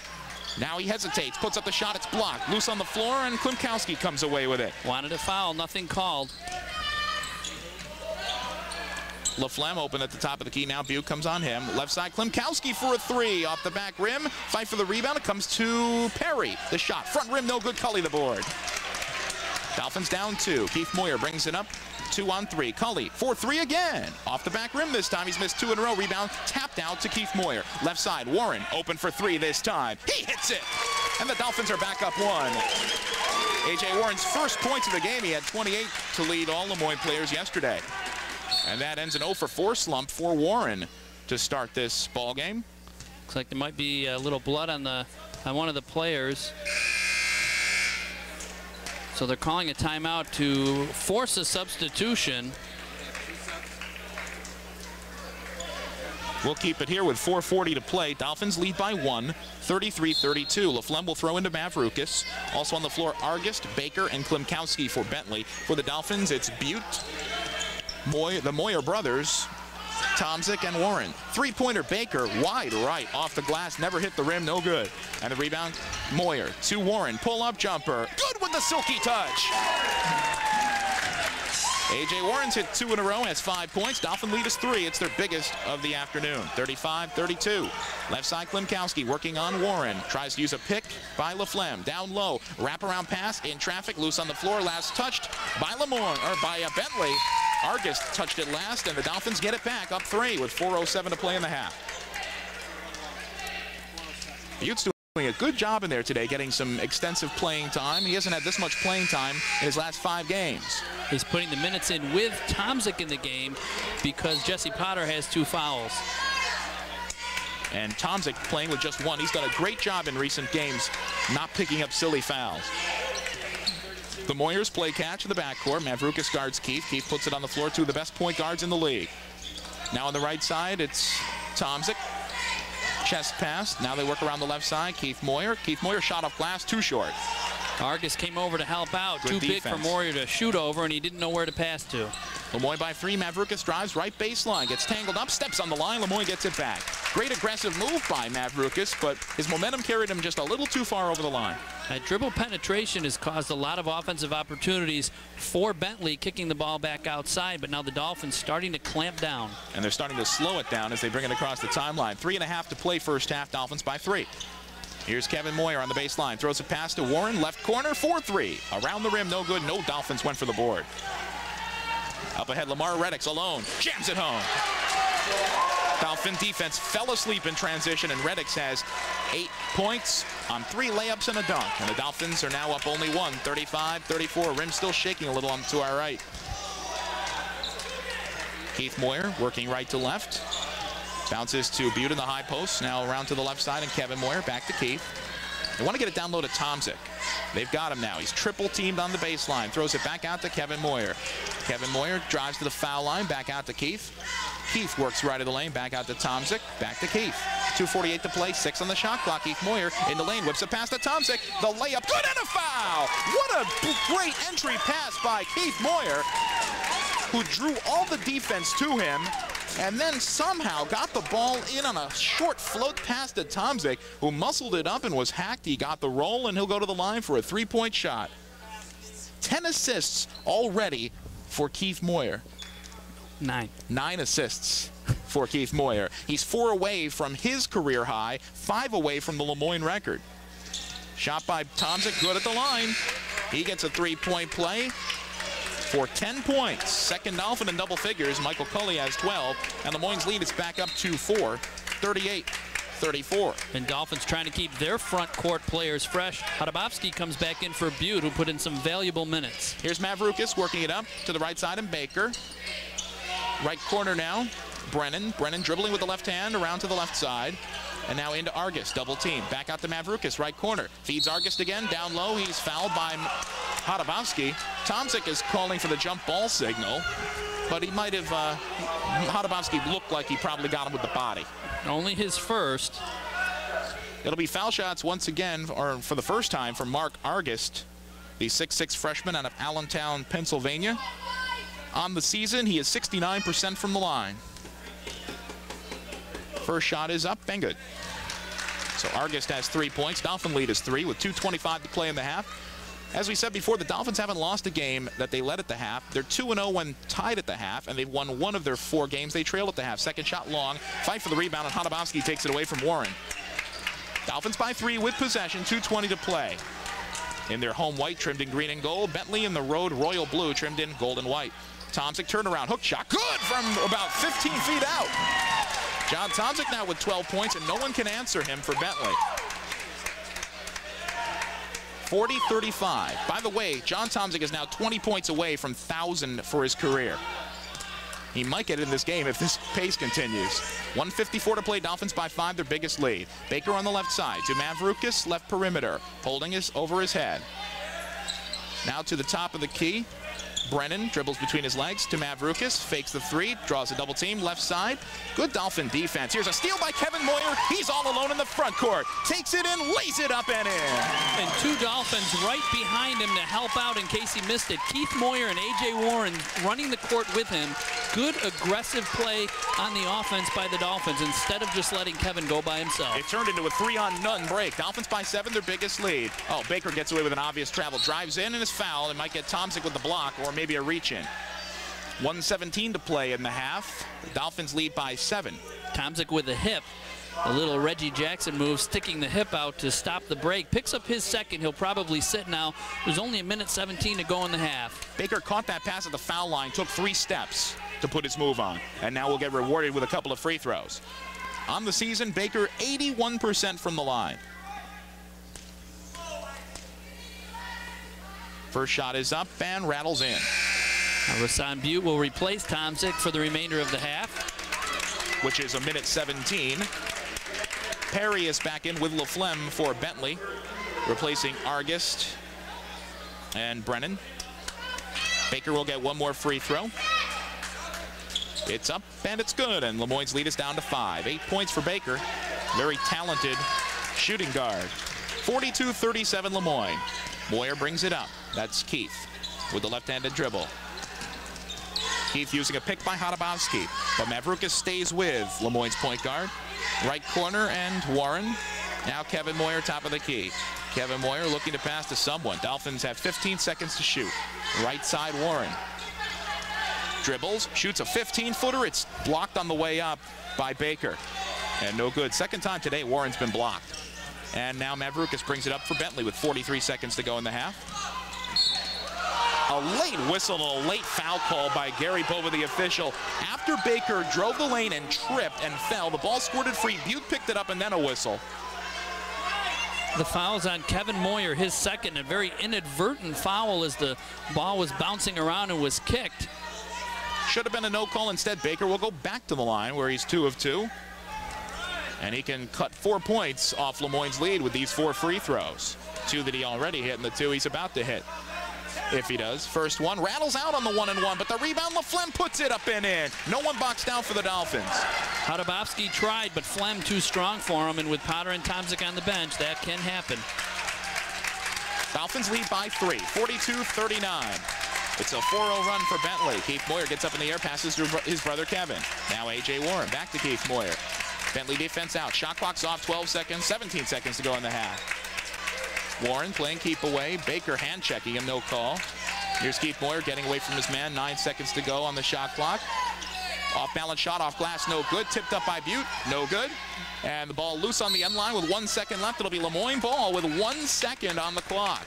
Now he hesitates, puts up the shot, it's blocked. Loose on the floor, and Klimkowski comes away with it. Wanted a foul, nothing called. Laflemme open at the top of the key. Now Butte comes on him. Left side, Klimkowski for a three. Off the back rim. Fight for the rebound. It comes to Perry. The shot. Front rim, no good. Cully the board. Dolphins down 2. Keith Moyer brings it up. 2 on 3. Cully for 3 again. Off the back rim this time. He's missed 2 in a row. Rebound tapped out to Keith Moyer. Left side, Warren open for 3 this time. He hits it. And the Dolphins are back up 1. A.J. Warren's first points of the game. He had 28 to lead all Moyne players yesterday. And that ends an 0-for-4 slump for Warren to start this ball game. Looks like there might be a little blood on one of the players. So they're calling a timeout to force a substitution. We'll keep it here with 4:40 to play. Dolphins lead by 1, 33-32. Laflemme will throw into Mavrukis. Also on the floor, Argist, Baker, and Klimkowski for Bentley. For the Dolphins, it's Butte, the Moyer brothers, Tomczyk, and Warren. Three-pointer Baker, wide right, off the glass, never hit the rim, no good. And the rebound, Moyer to Warren, pull-up jumper, good with the silky touch. A.J. Warren's hit 2 in a row, has 5 points. Dolphin lead is 3. It's their biggest of the afternoon. 35-32. Left side, Klimkowski working on Warren. Tries to use a pick by Laflemme. Down low, wraparound pass in traffic, loose on the floor. Last touched by Bentley. Argist touched it last, and the Dolphins get it back up 3 with 4:07 to play in the half. Butte's doing a good job in there today, getting some extensive playing time. He hasn't had this much playing time in his last 5 games. He's putting the minutes in with Tomczyk in the game because Jesse Potter has 2 fouls. And Tomczyk playing with just 1. He's done a great job in recent games not picking up silly fouls. The Moyers play catch in the backcourt. Mavrukis guards Keith. Keith puts it on the floor. 2 of the best point guards in the league. Now on the right side, it's Tomczyk. Chest pass. Now they work around the left side. Keith Moyer. Keith Moyer shot off glass, too short. Argist came over to help out. Good Too defense. big for Moyer to shoot over, and he didn't know where to pass to. Moyne by 3. Mavrukis drives right baseline. Gets tangled up. Steps on the line. Moyne gets it back. Great aggressive move by Mavrukis, but his momentum carried him just a little too far over the line. That dribble penetration has caused a lot of offensive opportunities for Bentley, kicking the ball back outside, but now the Dolphins starting to clamp down. And they're starting to slow it down as they bring it across the timeline. 3.5 to play first half, Dolphins by 3. Here's Kevin Moyer on the baseline, throws a pass to Warren, left corner, 4-3. Around the rim, no good, no Dolphins went for the board. Up ahead, Lamar Reddix alone, jams it home. Dolphin defense fell asleep in transition, and Reddix has 8 points on 3 layups and a dunk. And the Dolphins are now up only 1, 35-34. Rim still shaking a little on to our right. Keith Moyer working right to left. Bounces to Butte in the high post. Now around to the left side, and Kevin Moyer back to Keith. They want to get it down low to Tomczyk. They've got him now. He's triple teamed on the baseline. Throws it back out to Kevin Moyer. Kevin Moyer drives to the foul line, back out to Keith. Keith works right of the lane, back out to Tomczyk, back to Keith. 2:48 to play, 6 on the shot clock. Keith Moyer in the lane, whips it past to Tomczyk. The layup, good, and a foul! What a great entry pass by Keith Moyer, who drew all the defense to him, and then somehow got the ball in on a short float pass to Tomczyk, who muscled it up and was hacked. He got the roll, and he'll go to the line for a 3-point shot. 10 assists already for Keith Moyer. 9 assists for Keith Moyer. He's 4 away from his career high, 5 away from the Moyne record. Shot by Tomczyk, good at the line. He gets a 3-point play for 10 points. Second Dolphin in double figures. Michael Culley has 12, and Moyne's lead is back up to 4, 38-34. And Dolphins trying to keep their front court players fresh. Hadabowski comes back in for Butte, who put in some valuable minutes. Here's Mavrukis working it up to the right side, and Baker. Right corner now, Brennan. Brennan dribbling with the left hand around to the left side. And now into Argus, double team. Back out to Mavrukis, right corner. Feeds Argus again, down low. He's fouled by Hadabowski. Tomczyk is calling for the jump ball signal, but he might have, Hadabowski looked like he probably got him with the body. Only his first. It'll be foul shots once again, or for the first time, from Mark Argus, the 6'6" freshman out of Allentown, Pennsylvania. On the season, he is 69% from the line. First shot is up and good. So Argus has 3 points. Dolphin lead is 3 with 2:25 to play in the half. As we said before, the Dolphins haven't lost a game that they led at the half. They're 2-0 when tied at the half, and they've won 1 of their 4 games they trailed at the half. Second shot long. Fight for the rebound, and Hadabowski takes it away from Warren. Dolphins by 3 with possession. 2:20 to play. In their home white, trimmed in green and gold. Bentley in the road royal blue, trimmed in gold and white. Tomczyk turnaround, hook shot, good from about 15 feet out. John Tomczyk now with 12 points, and no one can answer him for Bentley. 40-35. By the way, John Tomczyk is now 20 points away from 1,000 for his career. He might get in this game if this pace continues. 1:54 to play, Dolphins by 5, their biggest lead. Baker on the left side to Mavrukis, left perimeter, holding over his head. Now to the top of the key. Brennan dribbles between his legs to Mavrukis, fakes the 3, draws a double team, left side. Good Dolphin defense. Here's a steal by Kevin Moyer. He's all alone in the front court. Takes it in, lays it up and in. And 2 Dolphins right behind him to help out in case he missed it. Keith Moyer and A.J. Warren running the court with him. Good aggressive play on the offense by the Dolphins instead of just letting Kevin go by himself. It turned into a 3-on-none break. Dolphins by 7, their biggest lead. Oh, Baker gets away with an obvious travel. Drives in and is fouled, and might get Tomczyk with the block or maybe a reach in. 1:17 to play in the half. The Dolphins lead by 7. Tomczyk with a hip. A little Reggie Jackson move, sticking the hip out to stop the break. Picks up his second. He'll probably sit now. There's only 1:17 to go in the half. Baker caught that pass at the foul line, took 3 steps to put his move on, and now will get rewarded with a couple of free throws. On the season, Baker 81% from the line. First shot is up and rattles in. Rasan Butte will replace Tomczyk for the remainder of the half, which is 1:17. Perry is back in with LaFlemme for Bentley, replacing Argus and Brennan. Baker will get 1 more free throw. It's up and it's good, and Lemoyne's lead is down to 5. 8 points for Baker. Very talented shooting guard. 42-37 Lemoyne. Moyer brings it up. That's Keith with the left-handed dribble. Keith using a pick by Hadabowski, but Mavrukis stays with Lemoyne's point guard. Right corner and Warren. Now Kevin Moyer, top of the key. Kevin Moyer looking to pass to someone. Dolphins have 15 seconds to shoot. Right side, Warren. Dribbles, shoots a 15-footer. It's blocked on the way up by Baker. And no good. Second time today, Warren's been blocked. And now Mavroukis brings it up for Bentley with 43 seconds to go in the half. A late whistle and a late foul call by Gary Bova, the official. After Baker drove the lane and tripped and fell, the ball squirted free. Butte picked it up and then a whistle. The foul's on Kevin Moyer, his second, a very inadvertent foul as the ball was bouncing around and was kicked. Should have been a no call. Instead, Baker will go back to the line where he's 2 of 2. And he can cut 4 points off Lemoyne's lead with these 4 free throws. 2 that he already hit and the 2 he's about to hit. If he does. First one rattles out on the 1-and-1, but the rebound, LaFlemme puts it up and in. No one boxed out for the Dolphins. Hadabowski tried, but Flem too strong for him, and with Potter and Tomczyk on the bench, that can happen. Dolphins lead by 3, 42-39. It's a 4-0 run for Bentley. Keith Moyer gets up in the air, passes to his brother Kevin. Now A.J. Warren back to Keith Moyer. Bentley defense out. Shot clock's off, 12 seconds, 17 seconds to go in the half. Warren playing keep away. Baker hand checking him, no call. Here's Keith Moyer getting away from his man. 9 seconds to go on the shot clock. Off balance shot off glass, no good. Tipped up by Butte, no good. And the ball loose on the end line with 1 second left. It'll be Lemoyne ball with 1 second on the clock.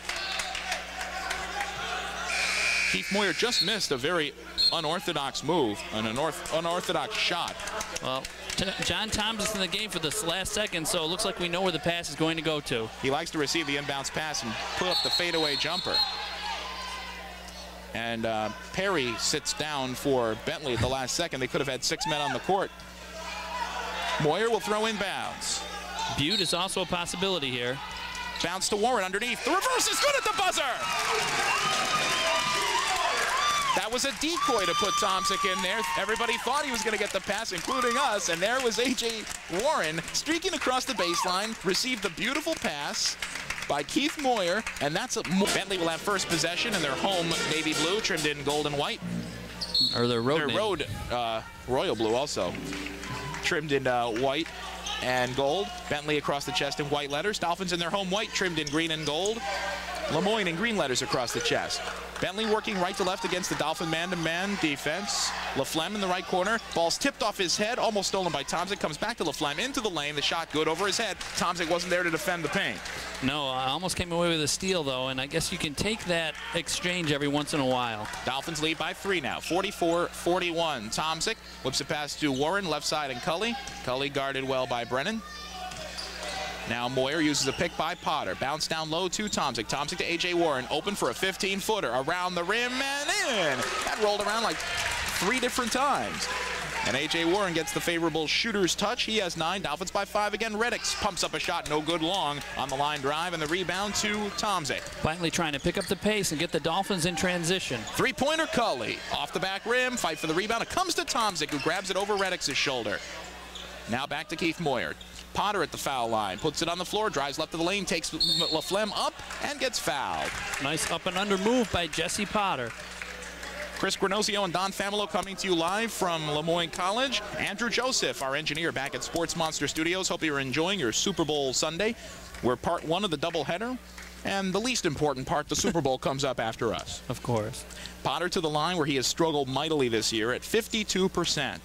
Keith Moyer just missed a very unorthodox move and an unorthodox shot. Well, John Thomas in the game for this last second, so it looks like we know where the pass is going to go to. He likes to receive the inbounds pass and put up the fadeaway jumper. And Perry sits down for Bentley at the last second. They could have had 6 men on the court. Moyer will throw inbounds. Butte is also a possibility here. Bounce to Warren underneath. The reverse is good at the buzzer! That was a decoy to put Tomczyk in there. Everybody thought he was going to get the pass, including us, and there was A.J. Warren streaking across the baseline, received the beautiful pass by Keith Moyer, and that's Bentley will have first possession in their home navy blue, trimmed in gold and white. Or their road royal blue also, trimmed in white and gold. Bentley across the chest in white letters. Dolphins in their home white, trimmed in green and gold. Lemoyne in green letters across the chest. Bentley working right to left against the Dolphin man-to-man defense. LaFlemme in the right corner. Ball's tipped off his head, almost stolen by Tomczyk. Comes back to LaFlemme into the lane. The shot good over his head. Tomczyk wasn't there to defend the paint. No, I almost came away with a steal, though, and I guess you can take that exchange every once in a while. Dolphins lead by 3 now, 44-41. Tomczyk whips a pass to Warren, left side, and Cully. Cully guarded well by Brennan. Now Moyer uses a pick by Potter. Bounce down low to Tomczyk. Tomczyk to A.J. Warren. Open for a 15-footer. Around the rim and in. That rolled around like 3 different times. And A.J. Warren gets the favorable shooter's touch. He has 9. Dolphins by 5 again. Reddix pumps up a shot. No good long on the line drive. And the rebound to Tomczyk. Bentley trying to pick up the pace and get the Dolphins in transition. 3-pointer Cully. Off the back rim. Fight for the rebound. It comes to Tomczyk, who grabs it over Reddix's shoulder. Now back to Keith Moyer. Potter at the foul line, puts it on the floor, drives left of the lane, takes LaFlemme up, and gets fouled. Nice up and under move by Jesse Potter. Chris Granozio and Don Familo coming to you live from Lemoyne College. Andrew Joseph, our engineer, back at Sports Monster Studios. Hope you're enjoying your Super Bowl Sunday. We're part 1 of the doubleheader, and the least important part, the Super Bowl, comes up after us. Of course. Potter to the line where he has struggled mightily this year at 52%.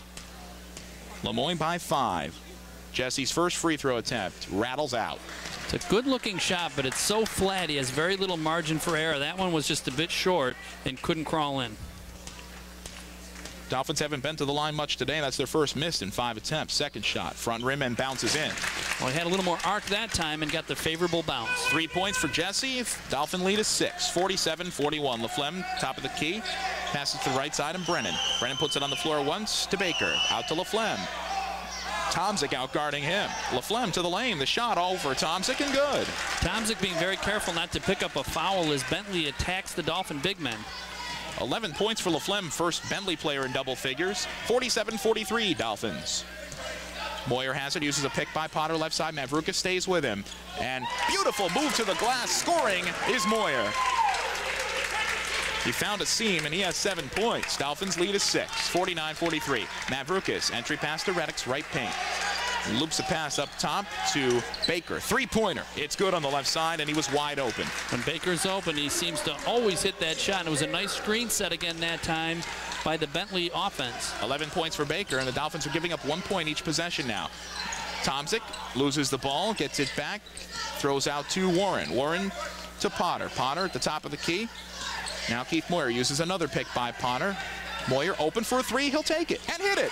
Lemoyne by 5. Jesse's first free throw attempt rattles out. It's a good-looking shot, but it's so flat. He has very little margin for error. That one was just a bit short and couldn't crawl in. Dolphins haven't been to the line much today. That's their first miss in 5 attempts. Second shot, front rim and bounces in. Well, he had a little more arc that time and got the favorable bounce. 3 points for Jesse. Dolphin lead is 6, 47-41. LaFlemme, top of the key, passes to the right side, and Brennan. Brennan puts it on the floor once to Baker. Out to LaFlemme. Tomczyk out guarding him. LaFlemme to the lane. The shot over Tomczyk and good. Tomczyk being very careful not to pick up a foul as Bentley attacks the Dolphin big men. 11 points for LaFlemme, first Bentley player in double figures. 47-43 Dolphins. Moyer has it, uses a pick by Potter left side. Mavroukis stays with him. And beautiful move to the glass. Scoring is Moyer. He found a seam, and he has 7 points. Dolphins lead is 6, 49-43. Mavroukis, entry pass to Reddix, right paint. Loops a pass up top to Baker. Three-pointer. It's good on the left side, and he was wide open. When Baker's open, he seems to always hit that shot. And it was a nice screen set again that time by the Bentley offense. 11 points for Baker, and the Dolphins are giving up 1 point each possession now. Tomzik loses the ball, gets it back, throws out to Warren. Warren to Potter. Potter at the top of the key. Now Keith Moyer uses another pick by Potter. Moyer open for a three. He'll take it and hit it.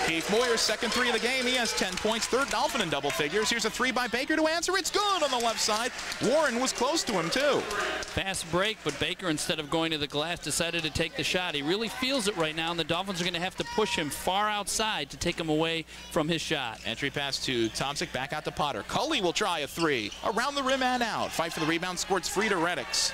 Keith Moyer's second three of the game. He has 10 points. Third Dolphin in double figures. Here's a three by Baker to answer. It's good on the left side. Warren was close to him, too. Fast break, but Baker, instead of going to the glass, decided to take the shot. He really feels it right now, and the Dolphins are going to have to push him far outside to take him away from his shot. Entry pass to Tomzik, back out to Potter. Cully will try a three. Around the rim and out. Fight for the rebound. Squirts free to Reddix.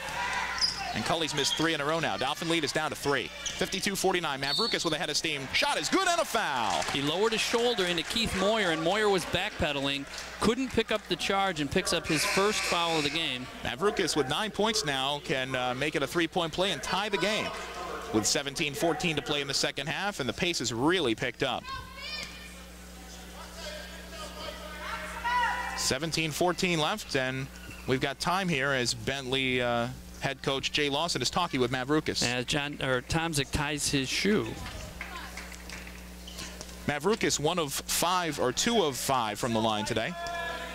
And Cully's missed 3 in a row now. Dolphin lead is down to 3. 52-49. Mavroukis with a head of steam. Shot is good and a foul. He lowered his shoulder into Keith Moyer, and Moyer was backpedaling. Couldn't pick up the charge and picks up his first foul of the game. Mavroukis with 9 points now can make it a 3-point play and tie the game. With 17-14 to play in the second half, and the pace has really picked up. 17-14 left, and we've got time here as Bentley head coach Jay Lawson is talking with Mavroukis. As Tomzik ties his shoe. Mavroukis 1 of 5 or 2 of 5 from the line today.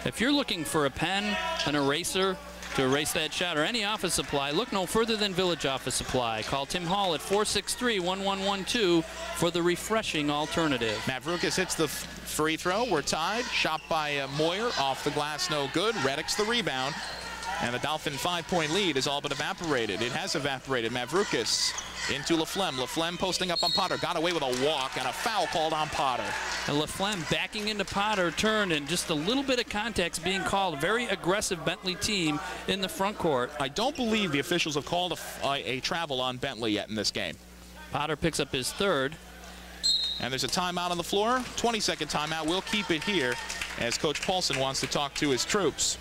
If you're looking for a pen, an eraser to erase that shot, or any office supply, look no further than Village Office Supply. Call Tim Hall at 463-1112 for the refreshing alternative. Mavroukis hits the free throw. We're tied. Shot by Moyer off the glass, no good. Reddix the rebound. And the Dolphin 5-point lead is all but evaporated. It has evaporated. Mavroukis into Laflemme. Laflemme posting up on Potter. Got away with a walk and a foul called on Potter. And Laflemme backing into Potter, turned, and just a little bit of contact being called. Very aggressive Bentley team in the front court. I don't believe the officials have called a travel on Bentley yet in this game. Potter picks up his third. And there's a timeout on the floor. 20-second timeout. We'll keep it here as Coach Paulson wants to talk to his troops.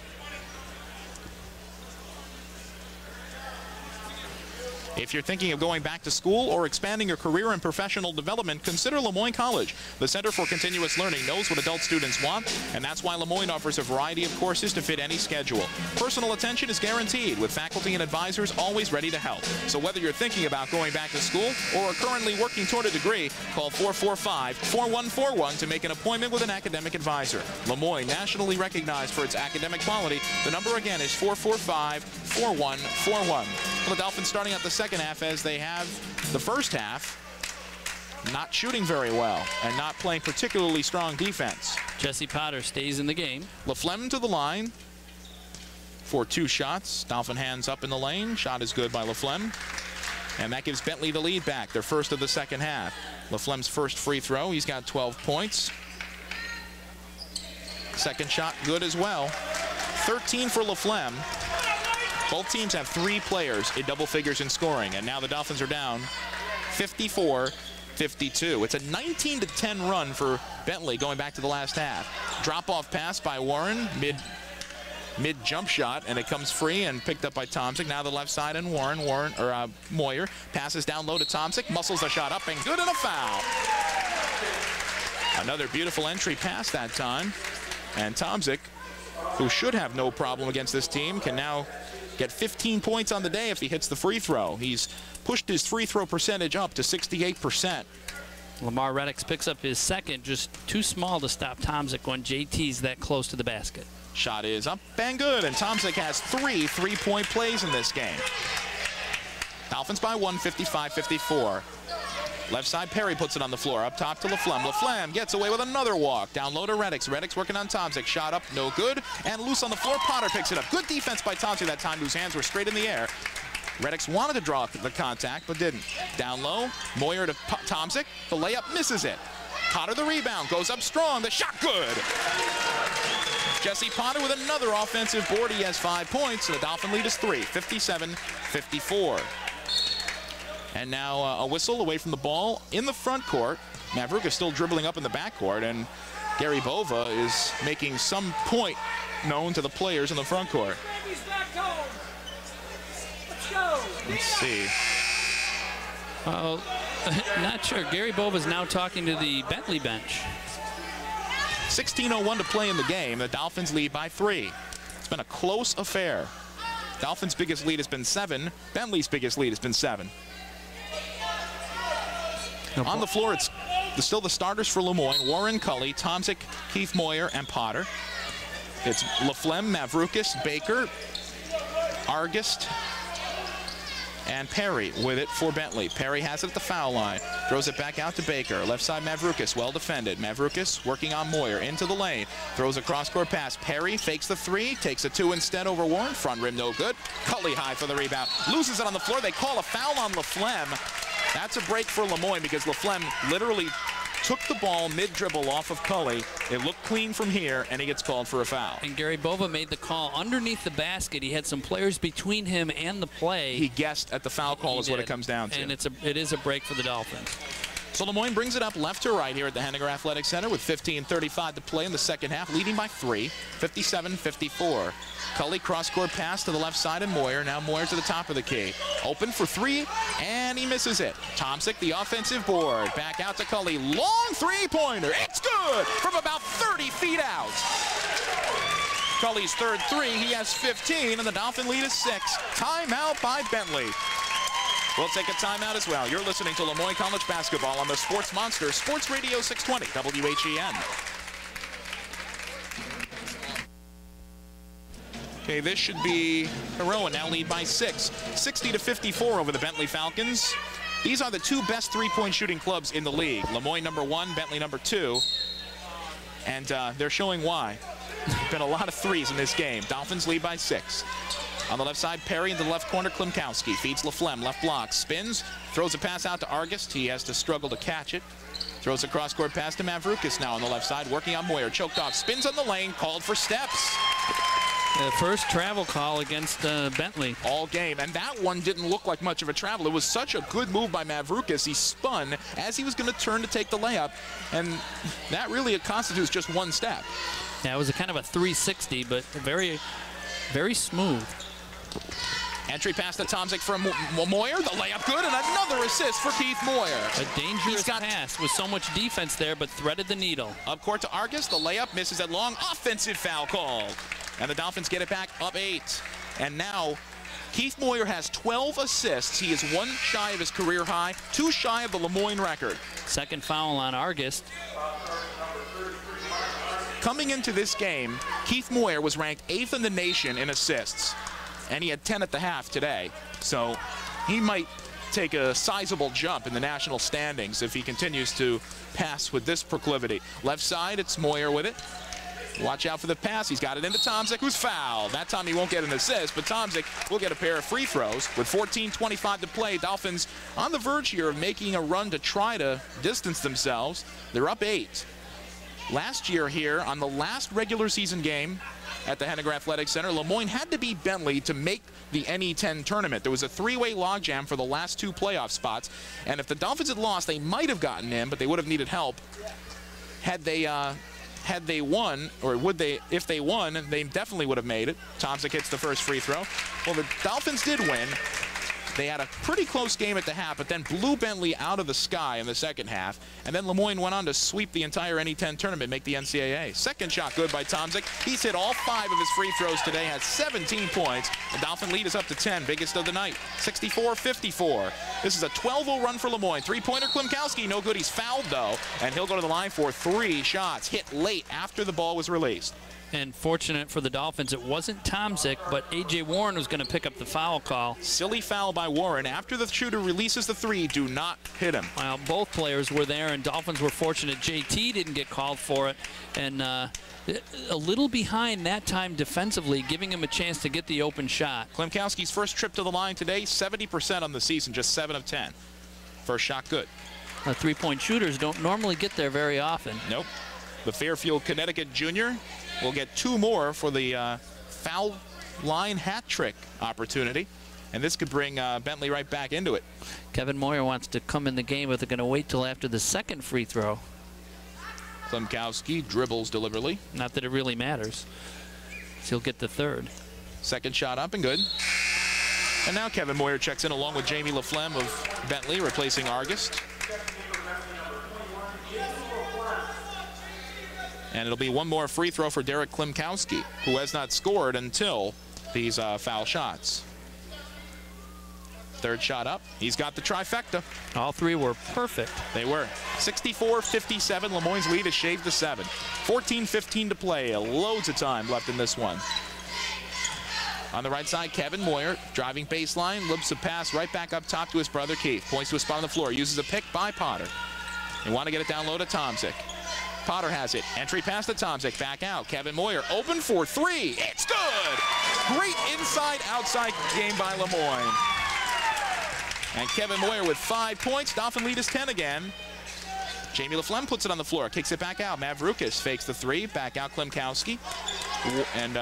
If you're thinking of going back to school or expanding your career and professional development, consider Le Moyne College. The Center for Continuous Learning knows what adult students want, and that's why Le Moyne offers a variety of courses to fit any schedule. Personal attention is guaranteed, with faculty and advisors always ready to help. So whether you're thinking about going back to school or are currently working toward a degree, call 445-4141 to make an appointment with an academic advisor. Le Moyne, nationally recognized for its academic quality. The number again is 445-4141. The Dolphins starting out the second half as they have the first half, not shooting very well and not playing particularly strong defense. Jesse Potter stays in the game. Laflemme to the line for 2 shots. Dolphin hands up in the lane. Shot is good by Laflemme. And that gives Bentley the lead back, their first of the second half. Laflemme's first free throw. He's got 12 points. Second shot good as well. 13 for Laflemme. Both teams have 3 players in double figures in scoring, and now the Dolphins are down 54-52. It's a 19-10 run for Bentley going back to the last half. Drop-off pass by Warren, mid jump shot, and it comes free and picked up by Tomzik. Now the left side, and Moyer passes down low to Tomzik, muscles the shot up, and good, and a foul. Another beautiful entry pass that time, and Tomzik, who should have no problem against this team, can now get 15 points on the day if he hits the free throw. He's pushed his free throw percentage up to 68%. Lamar Reddix picks up his second, just too small to stop Tomzik when JT's that close to the basket. Shot is up and good, and Tomzik has 3 3-point plays in this game. Dolphins by 1, 55-54. Left side, Perry puts it on the floor. Up top to Laflemme. Laflemme gets away with another walk. Down low to Reddix. Reddix working on Tomzik. Shot up, no good. And loose on the floor. Potter picks it up. Good defense by Tomzik that time, whose hands were straight in the air. Reddix wanted to draw the contact, but didn't. Down low, Moyer to Tomzik. The layup misses it. Potter the rebound. Goes up strong. The shot good. Jesse Potter with another offensive board. He has 5 points, and the Dolphin lead is 3, 57-54. And now a whistle away from the ball in the front court. Mavroukis still dribbling up in the back court, and Gary Bova is making some point known to the players in the front court. Let's see. Not sure. Gary Bova's now talking to the Bentley bench. 16:01 to play in the game. The Dolphins lead by 3. It's been a close affair. Dolphins' biggest lead has been 7. Bentley's biggest lead has been 7. On the floor, it's still the starters for Lemoyne: Warren, Cully, Tomczyk, Keith Moyer, and Potter. It's Laflemme, Mavroukis, Baker, Argist, and Perry with it for Bentley. Perry has it at the foul line. Throws it back out to Baker. Left side, Mavroukis, well defended. Mavroukis working on Moyer into the lane. Throws a cross-court pass. Perry fakes the 3, takes a 2 instead over Warren. Front rim, no good. Cully high for the rebound. Loses it on the floor. They call a foul on Laflemme. That's a break for Lemoyne because Laflemme literally took the ball mid-dribble off of Cully. It looked clean from here, and he gets called for a foul. And Gary Bova made the call underneath the basket. He had some players between him and the play. He guessed at the foul call is what it comes down to. And it is a break for the Dolphins. So Lemoyne brings it up left to right here at the Henniger Athletic Center with 15:35 to play in the second half, leading by 3, 57-54. Cully cross-court pass to the left side and Moyer. Now Moyer to the top of the key. Open for 3, and he misses it. Tomczyk, the offensive board. Back out to Cully. Long three-pointer. It's good from about 30 feet out. Cully's third 3. He has 15, and the Dolphin lead is 6. Timeout by Bentley. We'll take a timeout as well. You're listening to Lemoyne College Basketball on the Sports Monster, Sports Radio 620, WHEN. Okay, this should be Heroin, now lead by 6. 60-54 over the Bentley Falcons. These are the 2 best three-point shooting clubs in the league. Lemoyne number 1, Bentley number 2. And they're showing why. Been a lot of threes in this game. Dolphins lead by 6. On the left side, Perry in the left corner, Klimkowski feeds Laflemme, left block, spins, throws a pass out to Argist. He has to struggle to catch it. Throws a cross-court pass to Mavroukis now on the left side, working on Moyer, choked off, spins on the lane, called for steps. The first travel call against Bentley. All game, and that one didn't look like much of a travel. It was such a good move by Mavroukis. He spun as he was going to turn to take the layup, and that really constitutes just one step. Yeah, it was a kind of a 360, but very, very smooth. Entry pass to Tomczyk from Moyer. The layup good, and another assist for Keith Moyer. A dangerous pass with so much defense there, but threaded the needle. Up court to Argist. The layup misses it long. Offensive foul called. And the Dolphins get it back up 8. And now Keith Moyer has 12 assists. He is 1 shy of his career high, 2 shy of the Lemoyne record. Second foul on Argist. Coming into this game, Keith Moyer was ranked 8th in the nation in assists. And he had 10 at the half today. So he might take a sizable jump in the national standings if he continues to pass with this proclivity. Left side, it's Moyer with it. Watch out for the pass. He's got it into Tomczyk, who's fouled. That time he won't get an assist, but Tomczyk will get a pair of free throws. With 14:25 to play, Dolphins on the verge here of making a run to try to distance themselves. They're up 8. Last year here, on the last regular season game at the Henniger Athletic Center, Lemoyne had to beat Bentley to make the NE10 tournament. There was a 3-way logjam for the last 2 playoff spots, and if the Dolphins had lost, they might have gotten in, but they would have needed help. Had they won, or would they, if they won, they definitely would have made it. Tomczyk hits the first free throw. Well, the Dolphins did win. They had a pretty close game at the half, but then blew Bentley out of the sky in the second half. And then Lemoyne went on to sweep the entire NE10 tournament, make the NCAA. Second shot good by Tomczyk. He's hit all 5 of his free throws today, has 17 points. The Dolphin lead is up to 10, biggest of the night, 64-54. This is a 12-0 run for Lemoyne. Three-pointer Klimkowski, no good. He's fouled, though, and he'll go to the line for 3 shots, hit late after the ball was released. And fortunate for the Dolphins, it wasn't Tomczyk, but A.J. Warren was going to pick up the foul call. Silly foul by Warren. After the shooter releases the 3, do not hit him. Well, both players were there, and Dolphins were fortunate. J.T. didn't get called for it, and a little behind that time defensively, giving him a chance to get the open shot. Klimkowski's first trip to the line today, 70% on the season, just 7 of 10. First shot good. Three-point shooters don't normally get there very often. Nope. The Fairfield, Connecticut junior will get 2 more for the foul line hat trick opportunity. And this could bring Bentley right back into it. Kevin Moyer wants to come in the game, but they're going to wait till after the second free throw. Klimkowski dribbles deliberately. Not that it really matters. So he'll get the third. Second shot up and good. And now Kevin Moyer checks in along with Jamie Laflemme of Bentley, replacing Argist. And it'll be one more free throw for Derek Klimkowski, who has not scored until these foul shots. Third shot up. He's got the trifecta. All three were perfect. They were. 64-57. Lemoyne's lead is shaved to 7. 14-15 to play. Loads of time left in this one. On the right side, Kevin Moyer driving baseline. Loops a pass right back up top to his brother Keith. Points to a spot on the floor. Uses a pick by Potter. They want to get it down low to Tomczyk. Potter has it. Entry pass to Tomczyk. Back out. Kevin Moyer open for 3. It's good! Great inside-outside game by Lemoyne. And Kevin Moyer with 5 points. Dolphin lead is 10 again. Jamie Laflemme puts it on the floor. Kicks it back out. Mavroukis fakes the 3. Back out Klimkowski. And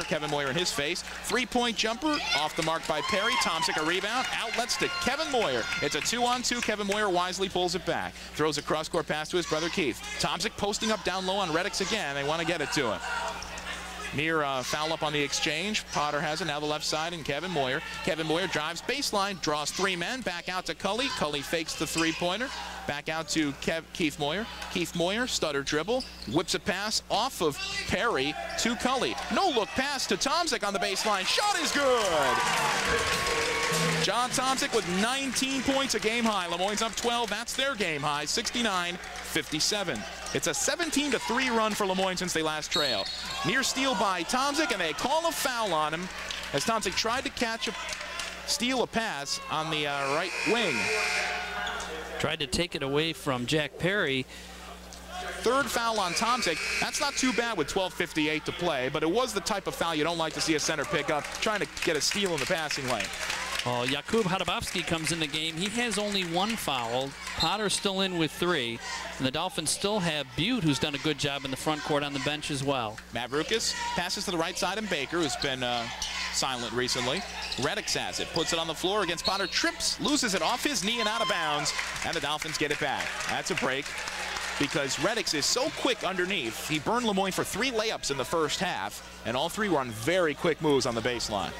Kevin Moyer in his face. 3-point jumper off the mark by Perry. Tomczyk a rebound. Outlets to Kevin Moyer. It's a 2-on-2. Kevin Moyer wisely pulls it back. Throws a cross-court pass to his brother Keith. Tomczyk posting up down low on Reddix again. They want to get it to him. Near foul up on the exchange. Potter has it. Now the left side and Kevin Moyer. Kevin Moyer drives baseline, draws 3 men. Back out to Cully. Cully fakes the 3-pointer. Back out to Keith Moyer. Keith Moyer, stutter dribble. Whips a pass off of Perry to Cully. No-look pass to Tomczyk on the baseline. Shot is good! John Tomczyk with 19 points, a game high. Lemoyne's up 12. That's their game high, 69-57. It's a 17-3 run for Lemoyne since they last trail. Near steal by Tomczyk, and they call a foul on him as Tomczyk tried to steal a pass on the right wing. Tried to take it away from Jack Perry. Third foul on Tomczyk. That's not too bad with 12:58 to play, but it was the type of foul you don't like to see a center pick up, trying to get a steal in the passing lane. Well, Jakub Hadabowski comes in the game. He has only 1 foul. Potter's still in with 3. And the Dolphins still have Butte, who's done a good job in the front court on the bench as well. Mavroukis passes to the right side, and Baker, who's been silent recently. Reddix has it, puts it on the floor against Potter, trips, loses it off his knee and out of bounds, and the Dolphins get it back. That's a break because Reddix is so quick underneath. He burned Lemoyne for 3 layups in the first half, and all 3 were on very quick moves on the baseline.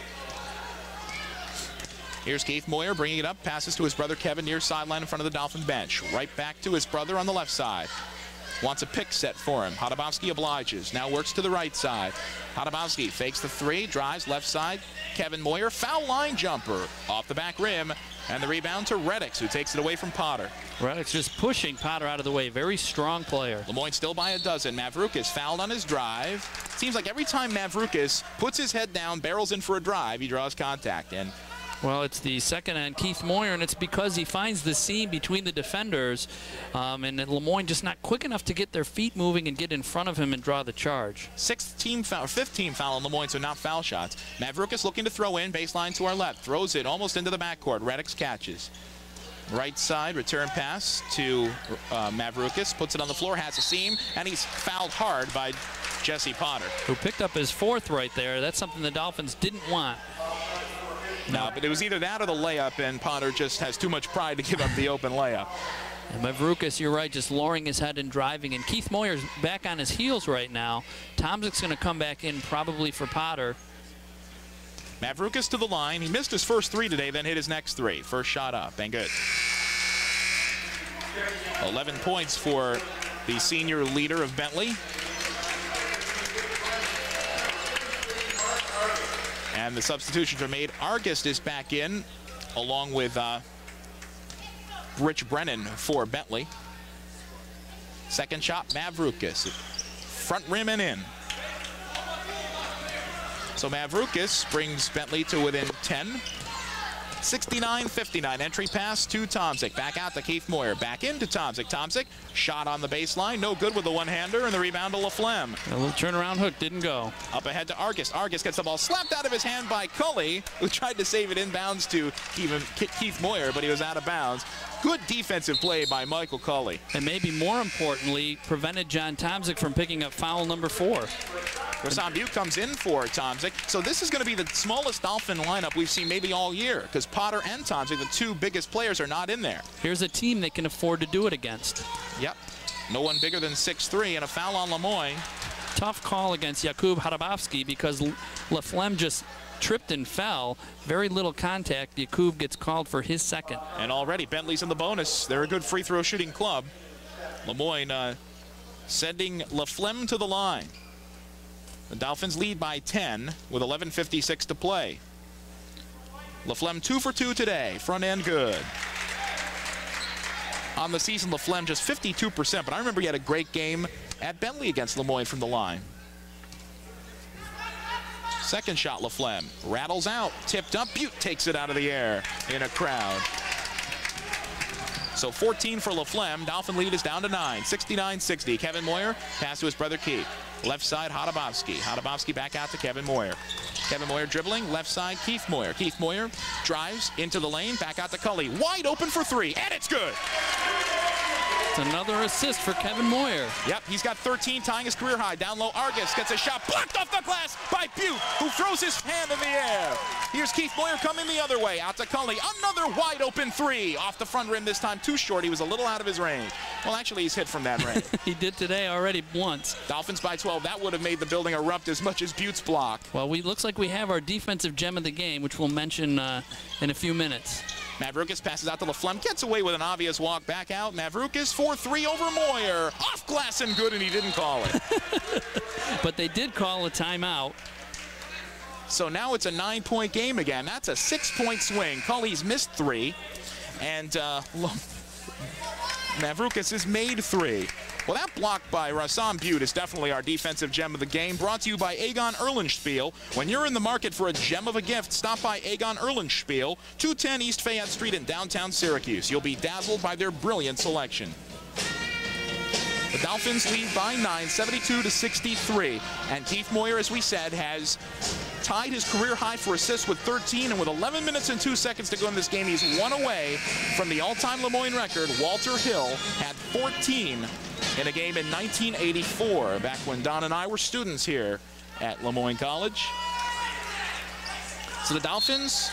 Here's Keith Moyer bringing it up, passes to his brother Kevin near sideline in front of the Dolphin bench. Right back to his brother on the left side. Wants a pick set for him. Hadabowski obliges. Now works to the right side. Hadabowski fakes the 3, drives left side. Kevin Moyer, foul line jumper off the back rim. And the rebound to Reddix, who takes it away from Potter. Reddix just pushing Potter out of the way. Very strong player. Lemoyne still by a dozen. Mavroukis fouled on his drive. Seems like every time Mavroukis puts his head down, barrels in for a drive, he draws contact. And well, it's the second on Keith Moyer, and it's because he finds the seam between the defenders, and Lemoyne just not quick enough to get their feet moving and get in front of him and draw the charge. 15 foul on Lemoyne, so not foul shots. Mavroukis looking to throw in, baseline to our left. Throws it almost into the backcourt. Reddix catches. Right side, return pass to Mavroukis. Puts it on the floor, has a seam, and he's fouled hard by Jesse Potter, who picked up his 4th right there. That's something the Dolphins didn't want. No, but it was either that or the layup, and Potter just has too much pride to give up the open layup. And Mavroukis, you're right, just lowering his head and driving. And Keith Moyer's back on his heels right now. Tomczyk's going to come back in probably for Potter. Mavroukis to the line. He missed his first 3 today, then hit his next 3. First shot up, and good. 11 points for the senior leader of Bentley. And the substitutions are made. Argist is back in, along with Rich Brennan for Bentley. Second shot, Mavroukis. Front rim and in. So Mavroukis brings Bentley to within 10. 69-59. Entry pass to Tomczyk. Back out to Keith Moyer. Back into Tomczyk. Tomczyk, shot on the baseline. No good with the one-hander, and the rebound to Laflemme. A little turnaround hook didn't go. Up ahead to Argist. Argist gets the ball slapped out of his hand by Cully, who tried to save it inbounds to Keith Moyer, but he was out of bounds. Good defensive play by Michael Cully. And maybe more importantly, prevented John Tomczyk from picking up foul number 4. Rasan Butte comes in for Tomczyk. So this is going to be the smallest Dolphin lineup we've seen maybe all year, because Potter and Tomczyk, the 2 biggest players, are not in there. Here's a team they can afford to do it against. Yep. No one bigger than 6'3", and a foul on Lemoyne. Tough call against Jakub Hadabowski because Laflemme just tripped and fell. Very little contact. Jakub gets called for his 2nd. And already Bentley's in the bonus. They're a good free throw shooting club. Lemoyne sending LaFlemme to the line. The Dolphins lead by 10 with 11:56 to play. LaFlemme 2 for 2 today, front end good. On the season, LaFlemme just 52%, but I remember he had a great game at Bentley against Moyne from the line. Second shot, LaFlemme rattles out, tipped up. Butte takes it out of the air in a crowd. So 14 for LaFlemme. Dolphin lead is down to 9, 69-60. Kevin Moyer, pass to his brother Keith. Left side, Hadabowski. Hadabowski back out to Kevin Moyer. Kevin Moyer dribbling, left side, Keith Moyer. Keith Moyer drives into the lane, back out to Cully. Wide open for 3, and it's good. It's another assist for Kevin Moyer. Yep, he's got 13, tying his career high. Down low, Argus gets a shot blocked off the glass by Butte, who throws his hand in the air. Here's Keith Moyer coming the other way, out to Cully. Another wide open 3, off the front rim this time, too short. He was a little out of his range. Well, actually, he's hit from that range. He did today already once. Dolphins by 12. That would have made the building erupt as much as Butte's block. Well, looks like we have our defensive gem of the game, which we'll mention in a few minutes. Mavroukis passes out to LaFlemme, gets away with an obvious walk back out. Mavroukis 4-3 over Moyer. Off glass and good, and he didn't call it. But they did call a timeout. So now it's a 9-point game again. That's a 6-point swing. Cully's missed 3, and Mavroukis has made 3. Well, that block by Rassam Butte is definitely our defensive gem of the game, brought to you by Aegon Erlenspiel. When you're in the market for a gem of a gift, stop by Aegon Erlenspiel, 210 East Fayette Street in downtown Syracuse. You'll be dazzled by their brilliant selection. The Dolphins lead by 9, 72-63. And Keith Moyer, as we said, has tied his career high for assists with 13, and with 11 minutes and 2 seconds to go in this game, he's 1 away from the all-time Moyne record. Walter Hill had 14 in a game in 1984, back when Don and I were students here at Moyne College. So the Dolphins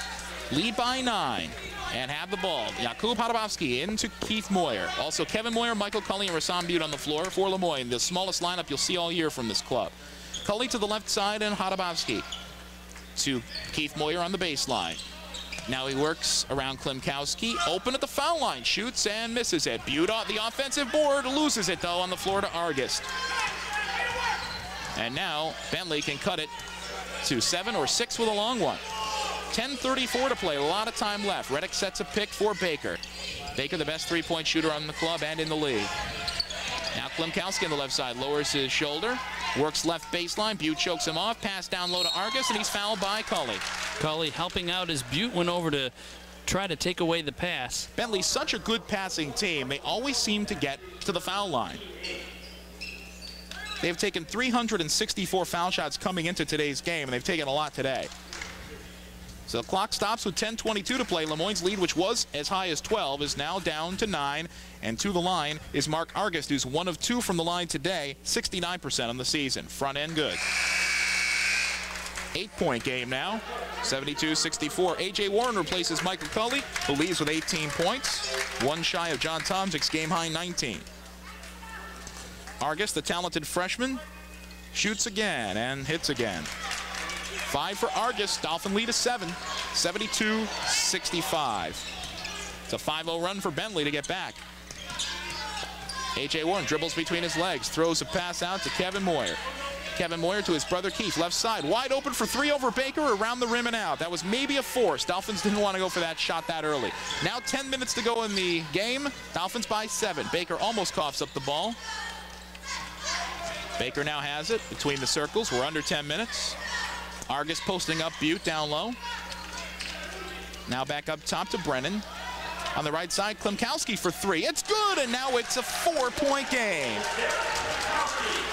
lead by 9 and have the ball. Jakub Hadabowski into Keith Moyer. Also Kevin Moyer, Michael Cully, and Rassam Butte on the floor for Moyne, the smallest lineup you'll see all year from this club. Cully to the left side and Hadabowski to Keith Moyer on the baseline. Now he works around Klimkowski, open at the foul line, shoots and misses it. Butte on the offensive board, loses it though on the floor to Argus. And now Bentley can cut it to 7 or 6 with a long one. 10:34 to play, a lot of time left. Reddick sets a pick for Baker. Baker, the best three-point shooter on the club and in the league. Now Klimkowski on the left side lowers his shoulder, works left baseline. Butte chokes him off, pass down low to Argus, and he's fouled by Cully. Cully helping out as Butte went over to try to take away the pass. Bentley's such a good passing team. They always seem to get to the foul line. They've taken 364 foul shots coming into today's game, and they've taken a lot today. So the clock stops with 10:22 to play. Moyne's lead, which was as high as 12, is now down to 9. And to the line is Mark Argus, who's 1 of 2 from the line today, 69% on the season. Front end good. 8-point game now, 72-64. A.J. Warren replaces Michael Cully, who leads with 18 points. 1 shy of John Tomczyk's game-high 19. Argus, the talented freshman, shoots again and hits again. 5 for Argus. Dolphin lead is 7, 72-65. It's a 5-0 run for Bentley to get back. A.J. Warren dribbles between his legs, throws a pass out to Kevin Moyer. Kevin Moyer to his brother Keith, left side, wide open for 3 over Baker, around the rim and out. That was maybe a force. Dolphins didn't want to go for that shot that early. Now 10 minutes to go in the game. Dolphins by 7. Baker almost coughs up the ball. Baker now has it between the circles. We're under 10 minutes. Argus posting up Butte down low. Now back up top to Brennan. On the right side, Klimkowski for 3. It's good, and now it's a 4-point game.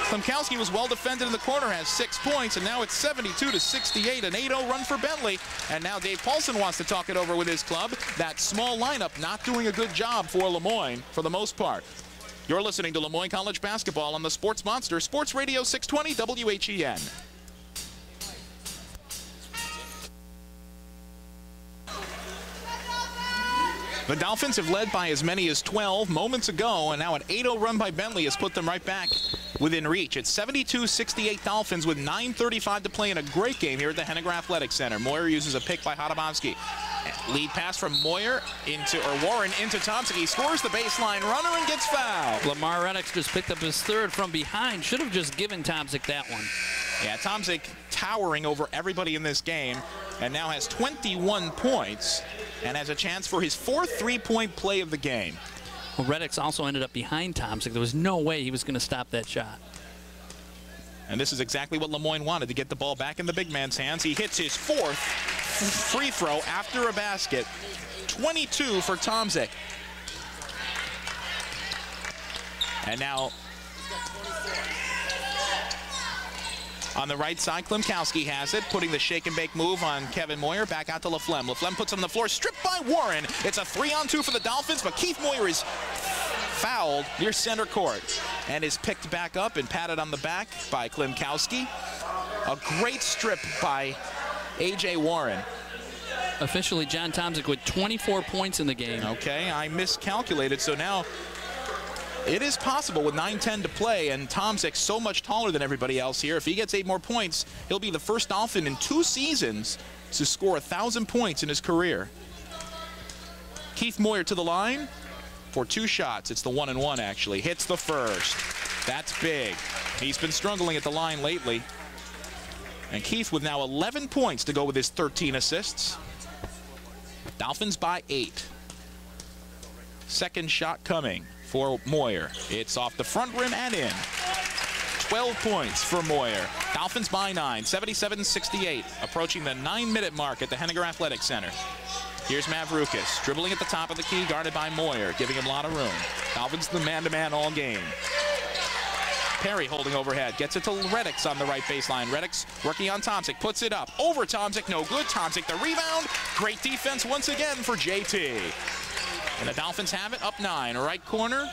Klimkowski was well defended in the corner, has 6 points, and now it's 72-68, an 8-0 run for Bentley. And now Dave Paulson wants to talk it over with his club. That small lineup not doing a good job for Moyne for the most part. You're listening to Moyne College basketball on the Sports Monster, Sports Radio 620 WHEN. The Dolphins have led by as many as 12 moments ago, and now an 8-0 run by Bentley has put them right back within reach. It's 72-68 Dolphins with 9:35 to play in a great game here at the Henniger Athletic Center. Moyer uses a pick by Hadabowski. Lead pass from Warren into Thompson. He scores the baseline runner and gets fouled. Lamar Reddick just picked up his third from behind. Should have just given Tomczyk that one. Yeah, Tomczyk towering over everybody in this game and now has 21 points and has a chance for his fourth three-point play of the game. Well, Reddick also ended up behind Tomczyk. There was no way he was going to stop that shot. And this is exactly what Moyne wanted, to get the ball back in the big man's hands. He hits his fourth free throw after a basket. 22 for Tomczyk. And now on the right side, Klimkowski has it, putting the shake and bake move on Kevin Moyer. Back out to Laflemme. Laflemme puts it on the floor, stripped by Warren. It's a 3-on-2 for the Dolphins, but Keith Moyer is fouled near center court and is picked back up and patted on the back by Klimkowski. A great strip by A.J. Warren. Officially, John Tomczyk with 24 points in the game. Okay, I miscalculated, so now it is possible with 9:10 to play, and Tomczyk so much taller than everybody else here. If he gets 8 more points, he'll be the first Dolphin in 2 seasons to score 1,000 points in his career. Keith Moyer to the line for 2 shots. It's the 1-and-1 actually. Hits the first. That's big. He's been struggling at the line lately. And Keith with now 11 points to go with his 13 assists. Dolphins by 8. Second shot coming for Moyer. It's off the front rim and in. 12 points for Moyer. Dolphins by 9, 77-68, approaching the 9-minute mark at the Henniger Athletic Center. Here's Mavrukis, dribbling at the top of the key, guarded by Moyer, giving him a lot of room. Dolphins the man-to-man all game. Perry holding overhead, gets it to Reddick on the right baseline. Reddick working on Tomczyk, puts it up. Over Tomczyk, no good. Tomczyk the rebound. Great defense once again for JT. And the Dolphins have it, up 9. Right corner,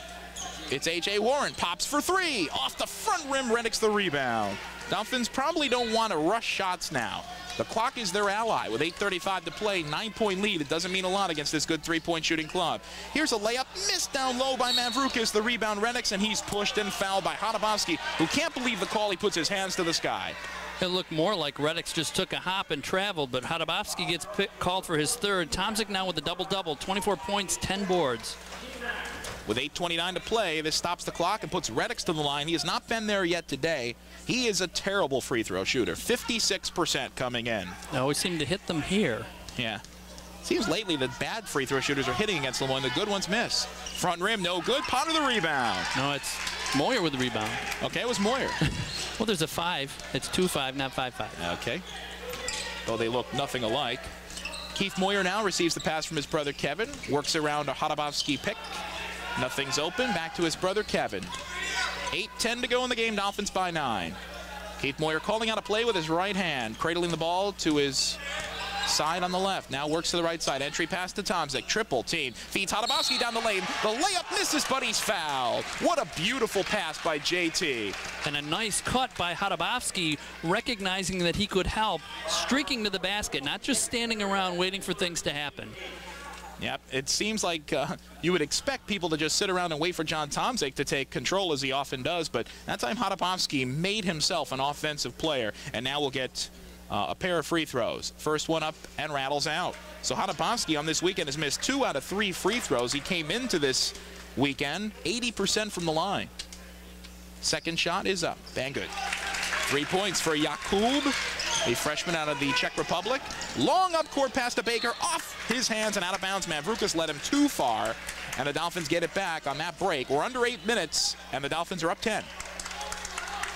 it's A.J. Warren. Pops for 3. Off the front rim, Reddick's the rebound. Dolphins probably don't want to rush shots now. The clock is their ally with 8:35 to play. 9-point lead. It doesn't mean a lot against this good 3-point shooting club. Here's a layup, missed down low by Mavrukis. The rebound, Reddick, and he's pushed and fouled by Hadabowski, who can't believe the call. He puts his hands to the sky. It looked more like Reddick just took a hop and traveled, but Hadabowski gets called for his third. Tomczyk now with a double-double, 24 points, 10 boards. With 8:29 to play, this stops the clock and puts Reddick to the line. He has not been there yet today. He is a terrible free throw shooter. 56% coming in. They always seem to hit them here. Yeah. Seems lately that bad free throw shooters are hitting against Lemoyne. The good ones miss. Front rim, no good. Potter the rebound. No, it's Moyer with the rebound. Okay, it was Moyer. Well, there's a 5. It's 2-5, not 5-5. Okay. Though they look nothing alike. Keith Moyer now receives the pass from his brother Kevin. Works around a Hadabowski pick. Nothing's open. Back to his brother Kevin. 8:10 to go in the game. Dolphins by 9. Keith Moyer calling out a play with his right hand, cradling the ball to his side on the left. Now works to the right side. Entry pass to Tomczyk. Triple team. Feeds Hadabowski down the lane. The layup misses, but he's fouled. What a beautiful pass by JT. And a nice cut by Hadabowski, recognizing that he could help, streaking to the basket, not just standing around waiting for things to happen. Yep, it seems like you would expect people to just sit around and wait for John Tomczyk to take control, as he often does, but that time Hadabowski made himself an offensive player, and now we'll get a pair of free throws. First one up and rattles out. So Hadabowski on this weekend has missed 2 out of 3 free throws. He came into this weekend 80% from the line. Second shot is up and good. 3 points for Jakub, a freshman out of the Czech Republic. Long up court pass to Baker, off his hands and out of bounds. Mavrukis led him too far, and the Dolphins get it back on that break. We're under 8 minutes, and the Dolphins are up 10.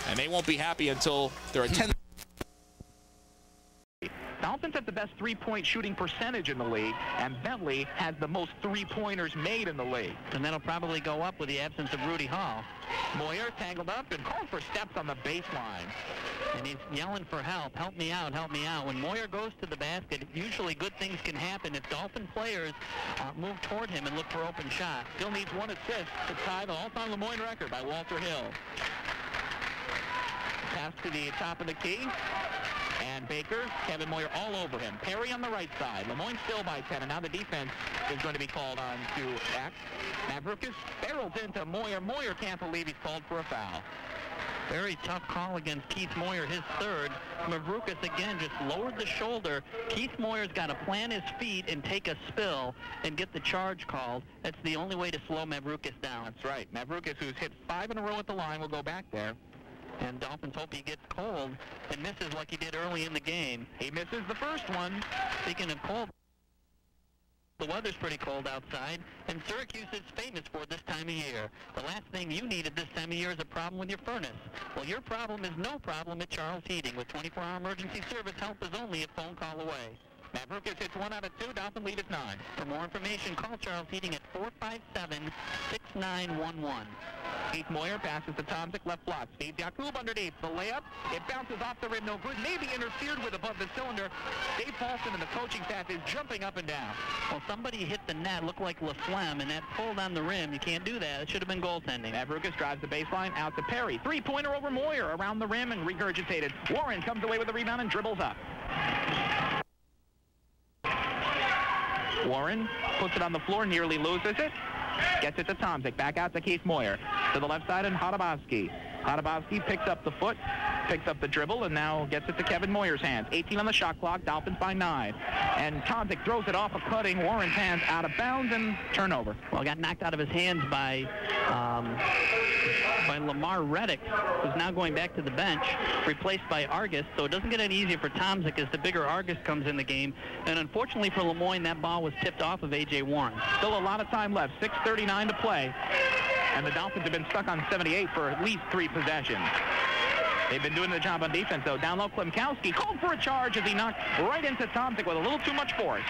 And they won't be happy until they're at 10. Dolphins have the best 3-point shooting percentage in the league, and Bentley has the most 3-pointers made in the league. And that'll probably go up with the absence of Rudy Hall. Moyer tangled up and called for steps on the baseline. And he's yelling for help. Help me out, help me out. When Moyer goes to the basket, usually good things can happen if Dolphin players move toward him and look for open shots. Still needs 1 assist to tie the all-time Lemoyne record by Walter Hill. Pass to the top of the key. And Baker, Kevin Moyer all over him. Perry on the right side. Lemoyne still by 10, and now the defense is going to be called on to act. Mavrukis barrels into Moyer. Moyer can't believe he's called for a foul. Very tough call against Keith Moyer, his third. Mavrukas again just lowered the shoulder. Keith Moyer's got to plant his feet and take a spill and get the charge called. That's the only way to slow Mavrukas down. That's right. Mavrukas, who's hit 5 in a row at the line, will go back there. And Dolphins hope he gets cold and misses like he did early in the game. He misses the first one. Speaking of cold, the weather's pretty cold outside, and Syracuse is famous for this time of year. The last thing you need at this time of year is a problem with your furnace. Well, your problem is no problem at Charles Heating. With 24-hour emergency service, help is only a phone call away. Mavrukas hits 1 out of 2. Dolphin lead is 9. For more information, call Charles Heating at 457-6911. Keith Moyer passes to Tomczyk, left block. Steve Yakub underneath. The layup. It bounces off the rim, no good. Maybe interfered with above the cylinder. Dave Paulson and the coaching staff is jumping up and down. Well, somebody hit the net, looked like Laflemme, and that pulled on the rim. You can't do that. It should have been goaltending. Mavrukas drives the baseline out to Perry. Three-pointer over Moyer around the rim and regurgitated. Warren comes away with the rebound and dribbles up. Warren puts it on the floor, nearly loses it. Gets it to Tomczyk, back out to Keith Moyer. To the left side and Hadabowski. Hadabowski picks up the foot, picks up the dribble, and now gets it to Kevin Moyer's hands. 18 on the shot clock, Dolphins by 9. And Tomczyk throws it off a cutting Warren's hands out of bounds and turnover. Well, got knocked out of his hands by Lamar Reddick, who's now going back to the bench, replaced by Argus, so it doesn't get any easier for Tomczyk as the bigger Argus comes in the game. And unfortunately for Lemoyne, that ball was tipped off of A.J. Warren. Still a lot of time left, 6:39 to play. And the Dolphins have been stuck on 78 for at least 3 possessions. They've been doing the job on defense, though. Down low, Klimkowski called for a charge as he knocked right into Tomczyk with a little too much force.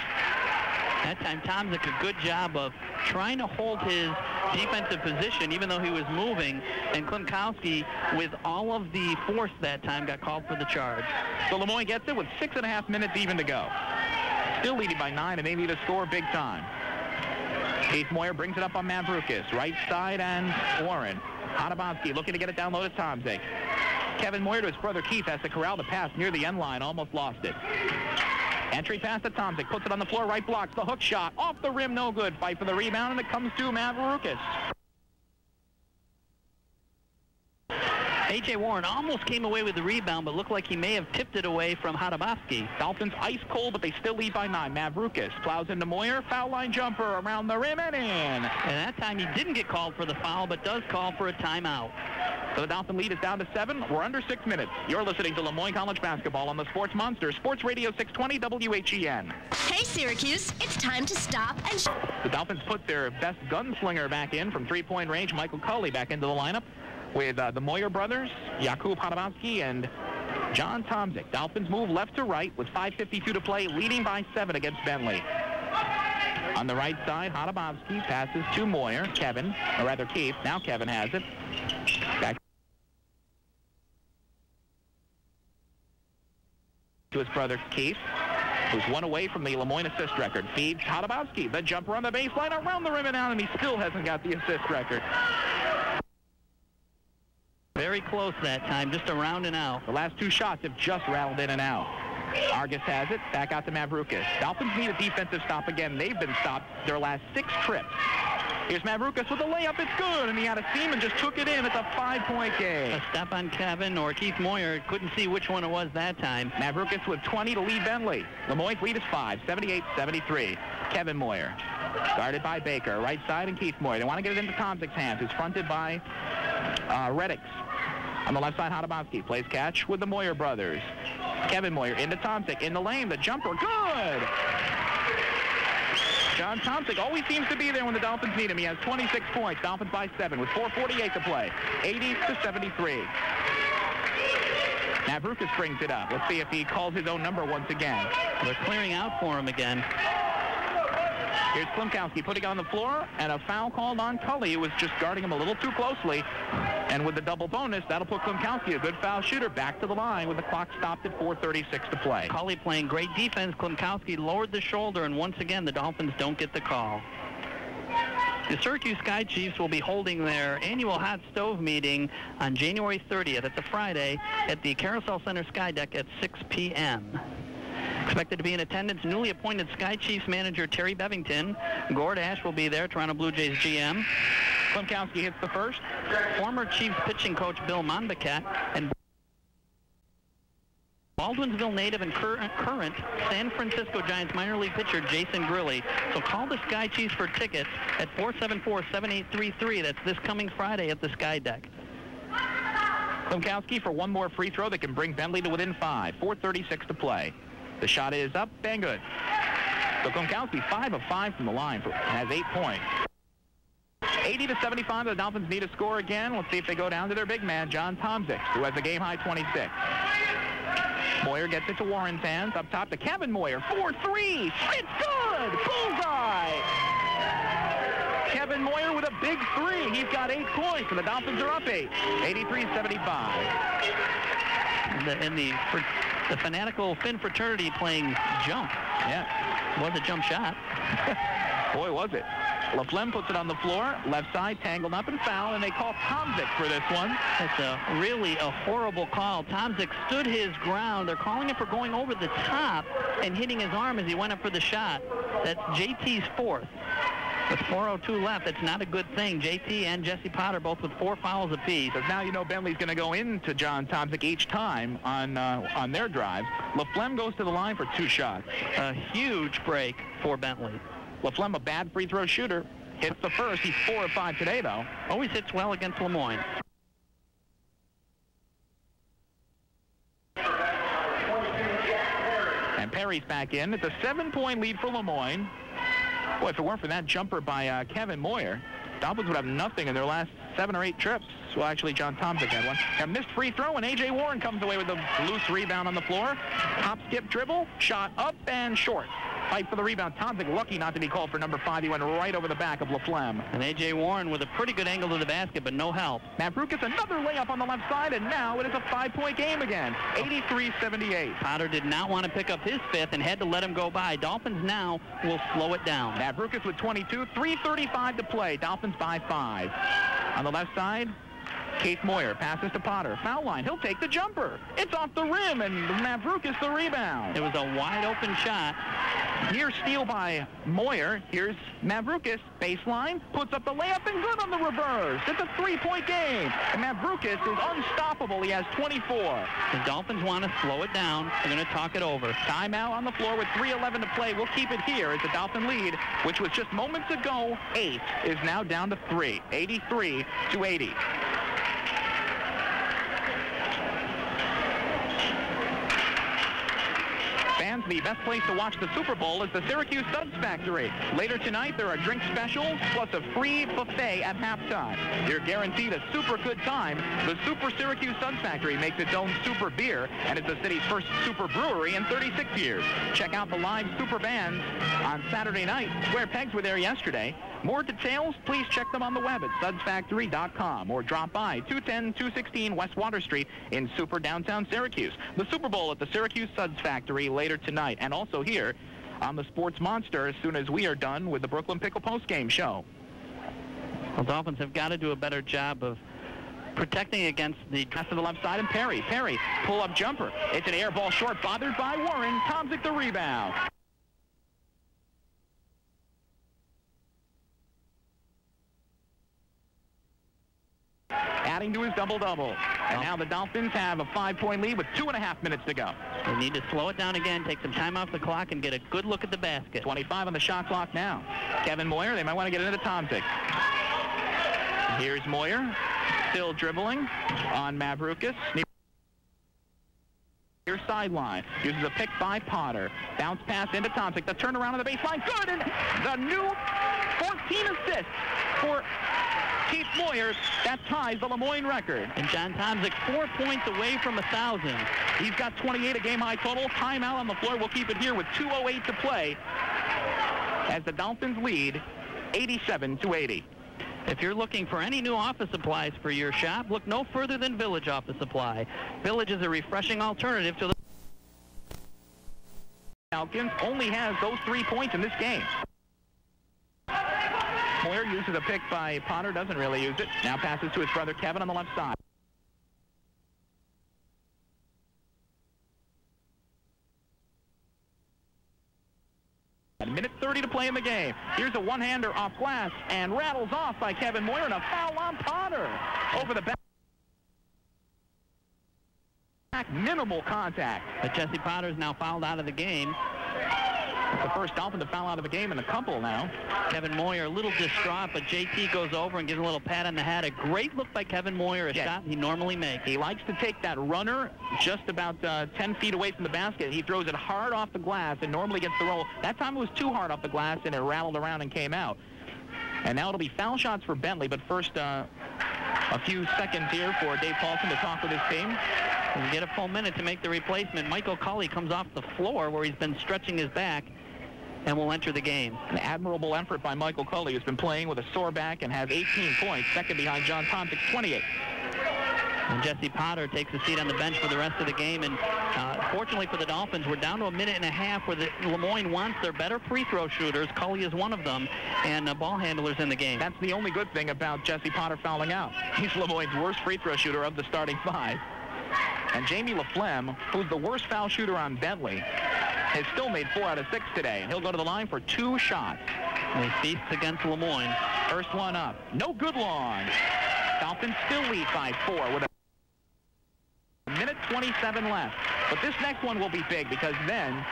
That time, Tomczyk a good job of trying to hold his defensive position, even though he was moving. And Klimkowski, with all of the force that time, got called for the charge. So Lemoyne gets it with 6.5 minutes even to go. Still leading by 9, and they need to score big time. Keith Moyer brings it up on Mavrukas. Right side and Warren. Hadabowski looking to get it down low to Tomczyk. Kevin Moyer to his brother Keith has to corral the pass near the end line. Almost lost it. Entry pass to Tomczyk. Puts it on the floor. Right blocks. The hook shot. Off the rim. No good. Fight for the rebound, and it comes to Mavrukas. A.J. Warren almost came away with the rebound, but looked like he may have tipped it away from Hadabowski. Dolphins ice cold, but they still lead by 9. Mavrukas plows into Moyer. Foul line jumper around the rim and in. And that time he didn't get called for the foul, but does call for a timeout. So the Dolphin lead is down to 7. We're under 6 minutes. You're listening to Lemoyne College Basketball on the Sports Monster, Sports Radio 620 WHEN. Hey, Syracuse, it's time to stop and The Dolphins put their best gunslinger back in from three-point range, Michael Culley, back into the lineup with the Moyer brothers, Jakub Hadabowski and John Tomczyk. Dolphins move left to right with 5:52 to play, leading by 7 against Bentley. On the right side, Hadabowski passes to Moyer. Kevin, or rather Keith. Now Kevin has it. Back to his brother Keith, who's 1 away from the Lemoyne assist record. Feeds Hadabowski. The jumper on the baseline, around the rim and out, and he still hasn't got the assist record. Very close that time, just around and out. The last 2 shots have just rattled in and out. Argus has it, back out to Mavrukas. Dolphins need a defensive stop again. They've been stopped their last 6 trips. Here's Mavrukas with a layup. It's good, and he had a seam and just took it in. It's a 5-point game. A step on Kevin or Keith Moyer. Couldn't see which one it was that time. Mavrukas with 20 to lead Bentley. Lemoyne's lead is 5, 78-73. Kevin Moyer, guarded by Baker. Right side and Keith Moyer. They want to get it into Tomczyk's hands, who's fronted by Reddick. On the left side, Hadabowski plays catch with the Moyer brothers. Kevin Moyer into Tomczyk, in the lane, the jumper, good! John Tomczyk always seems to be there when the Dolphins need him. He has 26 points, Dolphins by 7 with 4:48 to play, 80-73. Mavrukas brings it up. Let's see if he calls his own number once again. They're clearing out for him again. Here's Klimkowski putting on the floor, and a foul called on Culley, who was just guarding him a little too closely. And with the double bonus, that'll put Klimkowski, a good foul shooter, back to the line with the clock stopped at 4:36 to play. Culley playing great defense. Klimkowski lowered the shoulder, and once again, the Dolphins don't get the call. The Syracuse Sky Chiefs will be holding their annual hot stove meeting on January 30th. It's a Friday at the Carousel Center Sky Deck at 6 p.m. Expected to be in attendance, newly appointed Sky Chiefs manager Terry Bevington. Gord Ash will be there, Toronto Blue Jays GM. Klimkowski hits the first. Former Chiefs pitching coach Bill Monbecat and Baldwinsville native and current San Francisco Giants minor league pitcher Jason Grilli. So call the Sky Chiefs for tickets at 474-7833. That's this coming Friday at the Sky Deck. Klimkowski for one more free throw that can bring Bentley to within 5. 4:36 to play. The shot is up and good. So Klimkowski 5 of 5 from the line has 8 points. 80-75, the Dolphins need a score again. Let's see if they go down to their big man, John Tomczyk, who has a game-high 26. Moyer gets it to Warren's hands. Up top to Kevin Moyer. 4-3. It's good. Bullseye. Kevin Moyer with a big 3. He's got 8 points, and the Dolphins are up 8. 83-75. And the fanatical Finn fraternity playing jump. Yeah. Was a jump shot. Boy, was it. LaFlemme puts it on the floor, left side, tangled up and foul, and they call Tomczyk for this one. That's really a horrible call. Tomczyk stood his ground. They're calling him for going over the top and hitting his arm as he went up for the shot. That's JT's 4th. With 4:02 left, it's not a good thing. JT and Jesse Potter both with 4 fouls apiece. Because now you know Bentley's going to go into John Tomczyk each time on their drives. LaFlemme goes to the line for 2 shots. A huge break for Bentley. LaFlemme, a bad free throw shooter, hits the first. He's 4 of 5 today, though. Always hits well against Lemoyne. And Perry's back in. It's a 7-point lead for Lemoyne. Boy, if it weren't for that jumper by Kevin Moyer, Dolphins would have nothing in their last 7 or 8 trips. Well, actually, John Tomczyk had one. A missed free throw, and A.J. Warren comes away with a loose rebound on the floor. Hop, skip, dribble, shot up and short. Fight for the rebound. Tomczyk lucky not to be called for number 5. He went right over the back of LaFlemme. And A.J. Warren with a pretty good angle to the basket, but no help. Mavroukis another layup on the left side, and now it is a 5-point game again. 83-78. Potter did not want to pick up his 5th and had to let him go by. Dolphins now will slow it down. Mavroukis with 22, 3:35 to play. Dolphins by 5. On the left side, Keith Moyer passes to Potter. Foul line. He'll take the jumper. It's off the rim, and Mavroukis the rebound. It was a wide-open shot. Here's steal by Moyer. Here's Mavroukis. Baseline. Puts up the layup and good on the reverse. It's a 3-point game. And Mavroukis is unstoppable. He has 24. The Dolphins want to slow it down. They're going to talk it over. Timeout on the floor with 3:11 to play. We'll keep it here as the Dolphin lead, which was just moments ago 8, is now down to 3. 83-80. Fans, the best place to watch the Super Bowl is the Syracuse Suds Factory. Later tonight, there are drink specials plus a free buffet at halftime. You're guaranteed a super good time. The Super Syracuse Suds Factory makes its own super beer and is the city's first super brewery in 36 years. Check out the live super bands on Saturday night. Square Pegs were there yesterday. More details, please check them on the web at sudsfactory.com or drop by 210-216 West Water Street in super downtown Syracuse. The Super Bowl at the Syracuse Suds Factory later tonight, and also here on the Sports Monster as soon as we are done with the Brooklyn Pickle postgame show. Well, Dolphins have got to do a better job of protecting against the pass to the left side, and Perry, pull-up jumper. It's an air ball short, bothered by Warren. Tomczyk the rebound. Adding to his double-double. And now the Dolphins have a 5-point lead with 2.5 minutes to go. They need to slow it down again, take some time off the clock, and get a good look at the basket. 25 on the shot clock now. Kevin Moyer, they might want to get into Tomczyk. Here's Moyer, still dribbling on Mavroukis. Here's sideline. Uses a pick by Potter. Bounce pass into Tomczyk. The turnaround on the baseline. Good! And the new 14 assists for Keith Moyer. That ties the Lemoyne record. And John Tomczyk 4 points away from 1,000. He's got 28, a game high total. Timeout on the floor. We'll keep it here with 2:08 to play as the Dolphins lead 87-80. If you're looking for any new office supplies for your shop, look no further than Village Office Supply. Village is a refreshing alternative to the Falcons. Only has those 3 points in this game. Moyer uses a pick by Potter, doesn't really use it. Now passes to his brother Kevin on the left side. Minute 30 to play in the game. Here's a one-hander off glass and rattles off by Kevin Moyne, and a foul on Potter over the back. Minimal contact. But Jesse Potter's now fouled out of the game. The first Dolphin to foul out of the game in a couple now. Kevin Moyer a little distraught, but JT goes over and gives a little pat on the head. A great look by Kevin Moyer, a shot he normally makes. He likes to take that runner just about 10 feet away from the basket. He throws it hard off the glass and normally gets the roll. That time it was too hard off the glass and it rattled around and came out. And now it'll be foul shots for Bentley, but first a few seconds here for Dave Paulson to talk with his team. We get a full minute to make the replacement. Michael Culley comes off the floor where he's been stretching his back and will enter the game. An admirable effort by Michael Culley, who's been playing with a sore back and has 18 points, second behind John Tomczyk's 28. And Jesse Potter takes a seat on the bench for the rest of the game. And fortunately for the Dolphins, we're down to a minute and a half where Lemoyne wants their better free throw shooters. Culley is one of them, and ball handlers in the game. That's the only good thing about Jesse Potter fouling out. He's Lemoyne's worst free throw shooter of the starting five. And Jamie LaFlemme, who's the worst foul shooter on Bentley, has still made 4 out of 6 today. He'll go to the line for 2 shots. And he feasts against Lemoyne. First one up. No good long. Dolphins still lead by 4 with a minute 27 left. But this next one will be big because then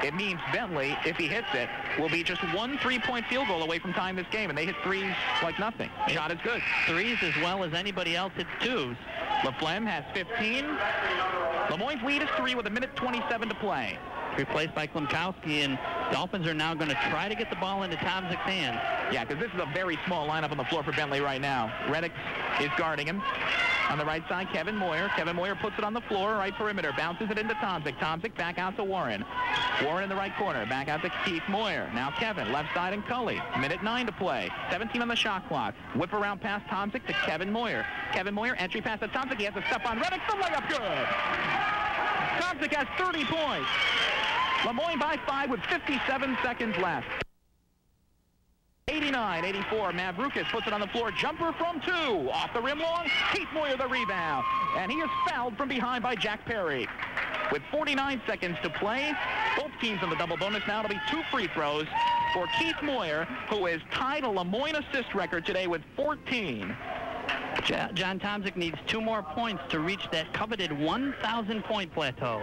it means Bentley, if he hits it, will be just 1 3-point field goal away from tying this game. And they hit threes like nothing. Shot is good. Threes as well as anybody else hits twos. LaFlemme has 15. Lemoyne's lead is 3 with a minute 27 to play. Replaced by Klimkowski, and Dolphins are now going to try to get the ball into Tomczyk's hands. Yeah, because this is a very small lineup on the floor for Bentley right now. Reddick is guarding him. On the right side, Kevin Moyer. Kevin Moyer puts it on the floor, right perimeter, bounces it into Tomczyk. Tomczyk back out to Warren. Warren in the right corner, back out to Keith Moyer. Now Kevin, left side, and Culley. Minute 9 to play. 17 on the shot clock. Whip around past Tomczyk to Kevin Moyer. Kevin Moyer, entry pass to Tomczyk. He has to step on Reddick. The layup good. Tomczyk has 30 points. Lemoyne by 5 with 57 seconds left. 89-84. Mavroukis puts it on the floor. Jumper from 2. Off the rim long. Keith Moyer the rebound. And he is fouled from behind by Jack Perry. With 49 seconds to play, both teams on the double bonus. Now it'll be 2 free throws for Keith Moyer, who has tied a Lemoyne assist record today with 14. John Tomczyk needs 2 more points to reach that coveted 1,000-point plateau.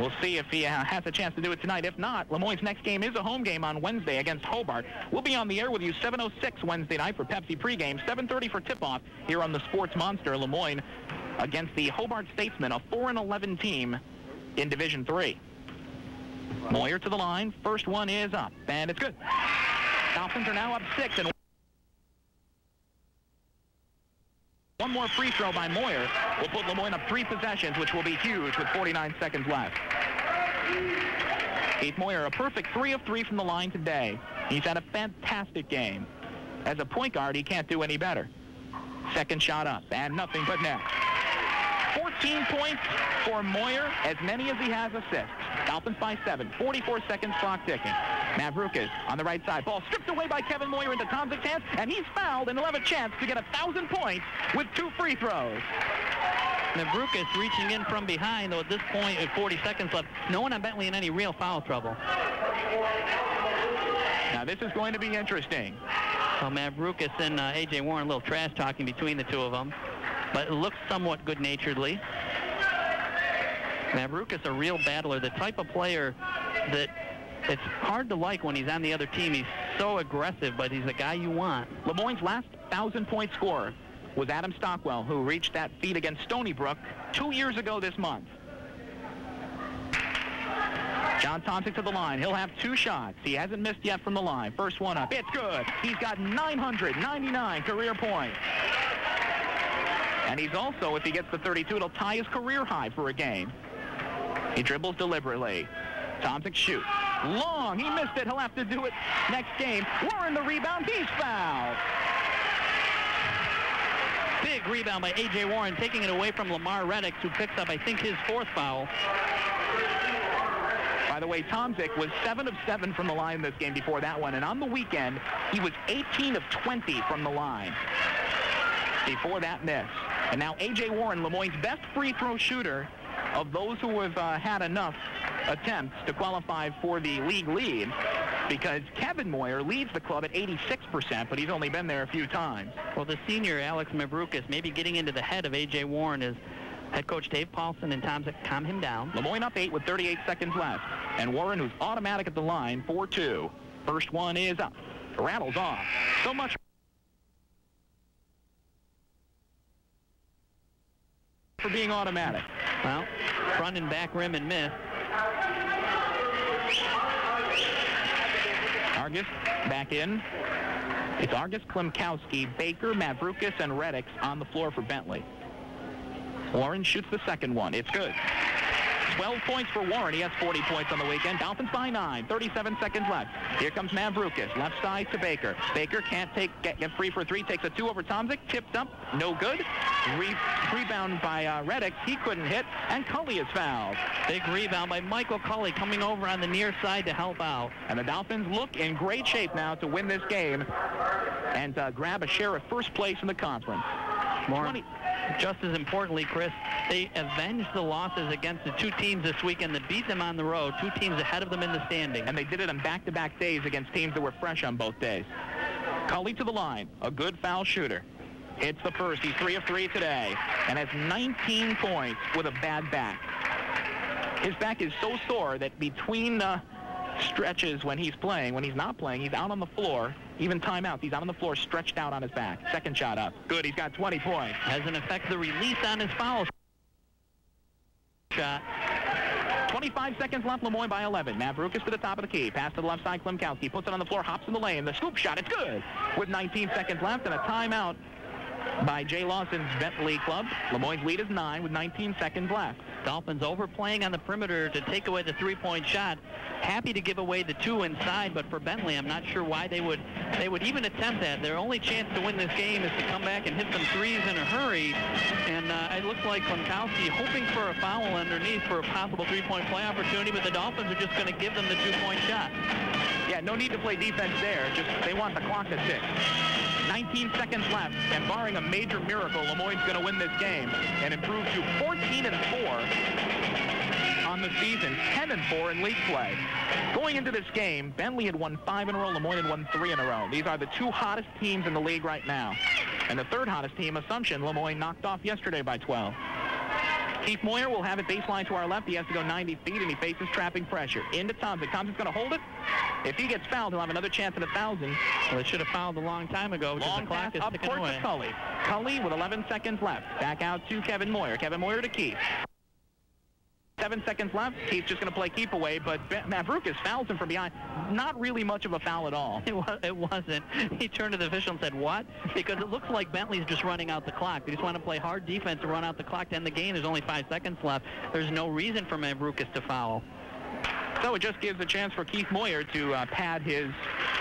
We'll see if he has a chance to do it tonight. If not, Lemoyne's next game is a home game on Wednesday against Hobart. We'll be on the air with you 7:06 Wednesday night for Pepsi pregame, 7:30 for tip-off here on the Sports Monster. Lemoyne against the Hobart Statesmen, a 4-11 team in Division III. Moyer to the line. First one is up, and it's good. Dolphins are now up 6, and 1 more free throw by Moyer will put Lemoyne up 3 possessions, which will be huge with 49 seconds left. Keith Moyer, a perfect 3 of 3 from the line today. He's had a fantastic game. As a point guard, he can't do any better. Second shot up, and nothing but net. 14 points for Moyer, as many as he has assists. Dolphins by 7, 44 seconds, clock ticking. Mavroukis on the right side. Ball stripped away by Kevin Moyer into Tomczyk's hands, and he's fouled, and he'll have a chance to get 1,000 points with 2 free throws. Mavroukis reaching in from behind, though at this point, with 40 seconds left, no one on Bentley in any real foul trouble. Now this is going to be interesting. So Mavroukis and A.J. Warren, a little trash talking between the 2 of them, but it looks somewhat good-naturedly. Mavroukis, a real battler, the type of player that it's hard to like when he's on the other team. He's so aggressive, but he's the guy you want. Lemoyne's last 1,000-point scorer was Adam Stockwell, who reached that feat against Stony Brook 2 years ago this month. John Tomczyk to the line. He'll have 2 shots. He hasn't missed yet from the line. First one up. It's good. He's got 999 career points. And he's also, if he gets the 32, it'll tie his career high for a game. He dribbles deliberately. Tomczyk shoots. Long. He missed it. He'll have to do it next game. Warren the rebound. He's fouled. Big rebound by A.J. Warren, taking it away from Lamar Reddick, who picks up, I think, his 4th foul. By the way, Tomczyk was 7 of 7 from the line this game before that one. And on the weekend, he was 18 of 20 from the line before that miss. And now A.J. Warren, Lemoyne's best free throw shooter, of those who have had enough attempts to qualify for the league lead, because Kevin Moyer leads the club at 86%, but he's only been there a few times. Well, the senior, Alex Mavroukis, maybe getting into the head of A.J. Warren as head coach Dave Paulson and Tomzik calm him down. Lemoyne up 8 with 38 seconds left. And Warren, who's automatic at the line, 4-2. First one is up. Rattles off. So much for being automatic. Well, front and back rim and miss. Argus back in. It's Argus, Klimkowski, Baker, Mavroukis, and Reddix on the floor for Bentley. Warren shoots the second one. It's good. 12 points for Warren. He has 40 points on the weekend. Dolphins by 9. 37 seconds left. Here comes Mavroukis. Left side to Baker. Baker can't get free for 3. Takes a 2 over Tomzik. Tipped up. No good. Rebound by Reddix. He couldn't hit. And Cully is fouled. Big rebound by Michael Cully coming over on the near side to help out. And the Dolphins look in great shape now to win this game and grab a share of first place in the conference. Just as importantly, Chris, they avenged the losses against the two teams this weekend that beat them on the road, two teams ahead of them in the standing. And they did it on back-to-back days against teams that were fresh on both days. Cully to the line, a good foul shooter. Hits the first. He's 3 of 3 today and has 19 points with a bad back. His back is so sore that between stretches when he's not playing, he's out on the floor. Even timeouts, he's out on the floor, stretched out on his back. Second shot up. Good, he's got 20 points. Has an effect the release on his foul shot. 25 seconds left, Lemoyne by 11. Mavroukis to the top of the key. Pass to the left side, Klimkowski puts it on the floor, hops in the lane. The scoop shot, it's good. With 19 seconds left and a timeout by Jay Lawson's Bentley club. Lemoyne's lead is 9 with 19 seconds left. Dolphins overplaying on the perimeter to take away the three-point shot. Happy to give away the 2 inside, but for Bentley, I'm not sure why they would even attempt that. Their only chance to win this game is to come back and hit some threes in a hurry. And it looks like Klimkowski hoping for a foul underneath for a possible three-point play opportunity, but the Dolphins are just going to give them the 2-point shot. Yeah, no need to play defense there. Just they want the clock to tick. 19 seconds left, and barring a major miracle, Lemoyne's going to win this game and improve to 14-4 on the season, 10-4 in league play. Going into this game, Bentley had won 5 in a row, Lemoyne had won 3 in a row. These are the 2 hottest teams in the league right now. And the 3rd hottest team, Assumption, Lemoyne knocked off yesterday by 12. Keith Moyer will have it baseline to our left. He has to go 90 feet, and he faces trapping pressure. Into Tomzik. Tomzik's going to hold it. If he gets fouled, he'll have another chance at 1,000. Well, they should have fouled a long time ago. Long the clock pass is up ticking court away. to Cully. Cully with 11 seconds left. Back out to Kevin Moyer. Kevin Moyer to Keith. 7 seconds left. Keith's just going to play keep away, but Mavroukis fouls him from behind. Not really much of a foul at all. It wasn't. He turned to the official and said, what? Because it looks like Bentley's just running out the clock. They just want to play hard defense and run out the clock to end the game. There's only 5 seconds left. There's no reason for Mavroukis to foul. So it just gives a chance for Keith Moyer to pad his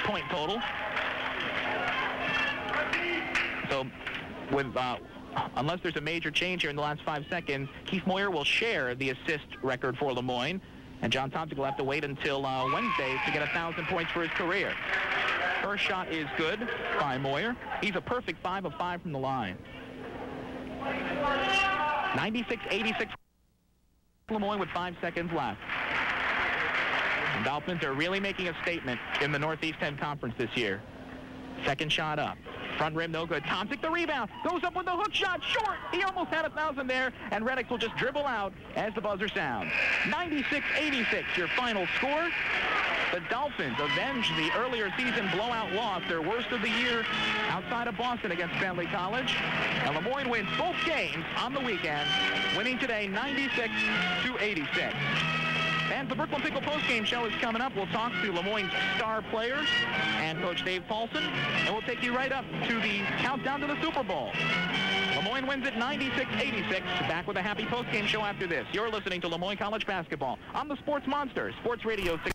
point total. So with unless there's a major change here in the last 5 seconds, Keith Moyer will share the assist record for Lemoyne, and John Tomzik will have to wait until Wednesday to get 1,000 points for his career. First shot is good by Moyer. He's a perfect 5 of 5 from the line. 96-86 Lemoyne with 5 seconds left. The Dolphins are really making a statement in the Northeast 10 Conference this year. Second shot up. Front rim, no good. Tomzik the rebound. Goes up with the hook shot. Short. He almost had 1,000 there. And Reddix will just dribble out as the buzzer sounds. 96-86, your final score. The Dolphins avenge the earlier season blowout loss, their worst of the year outside of Boston against Bentley College. And Lemoyne wins both games on the weekend, winning today 96-86. And the Brooklyn Pickle postgame show is coming up. We'll talk to Lemoyne's star players and Coach Dave Paulson, and we'll take you right up to the countdown to the Super Bowl. Lemoyne wins it 96-86. Back with a happy postgame show after this. You're listening to Lemoyne College Basketball on the Sports Monster, Sports Radio 6.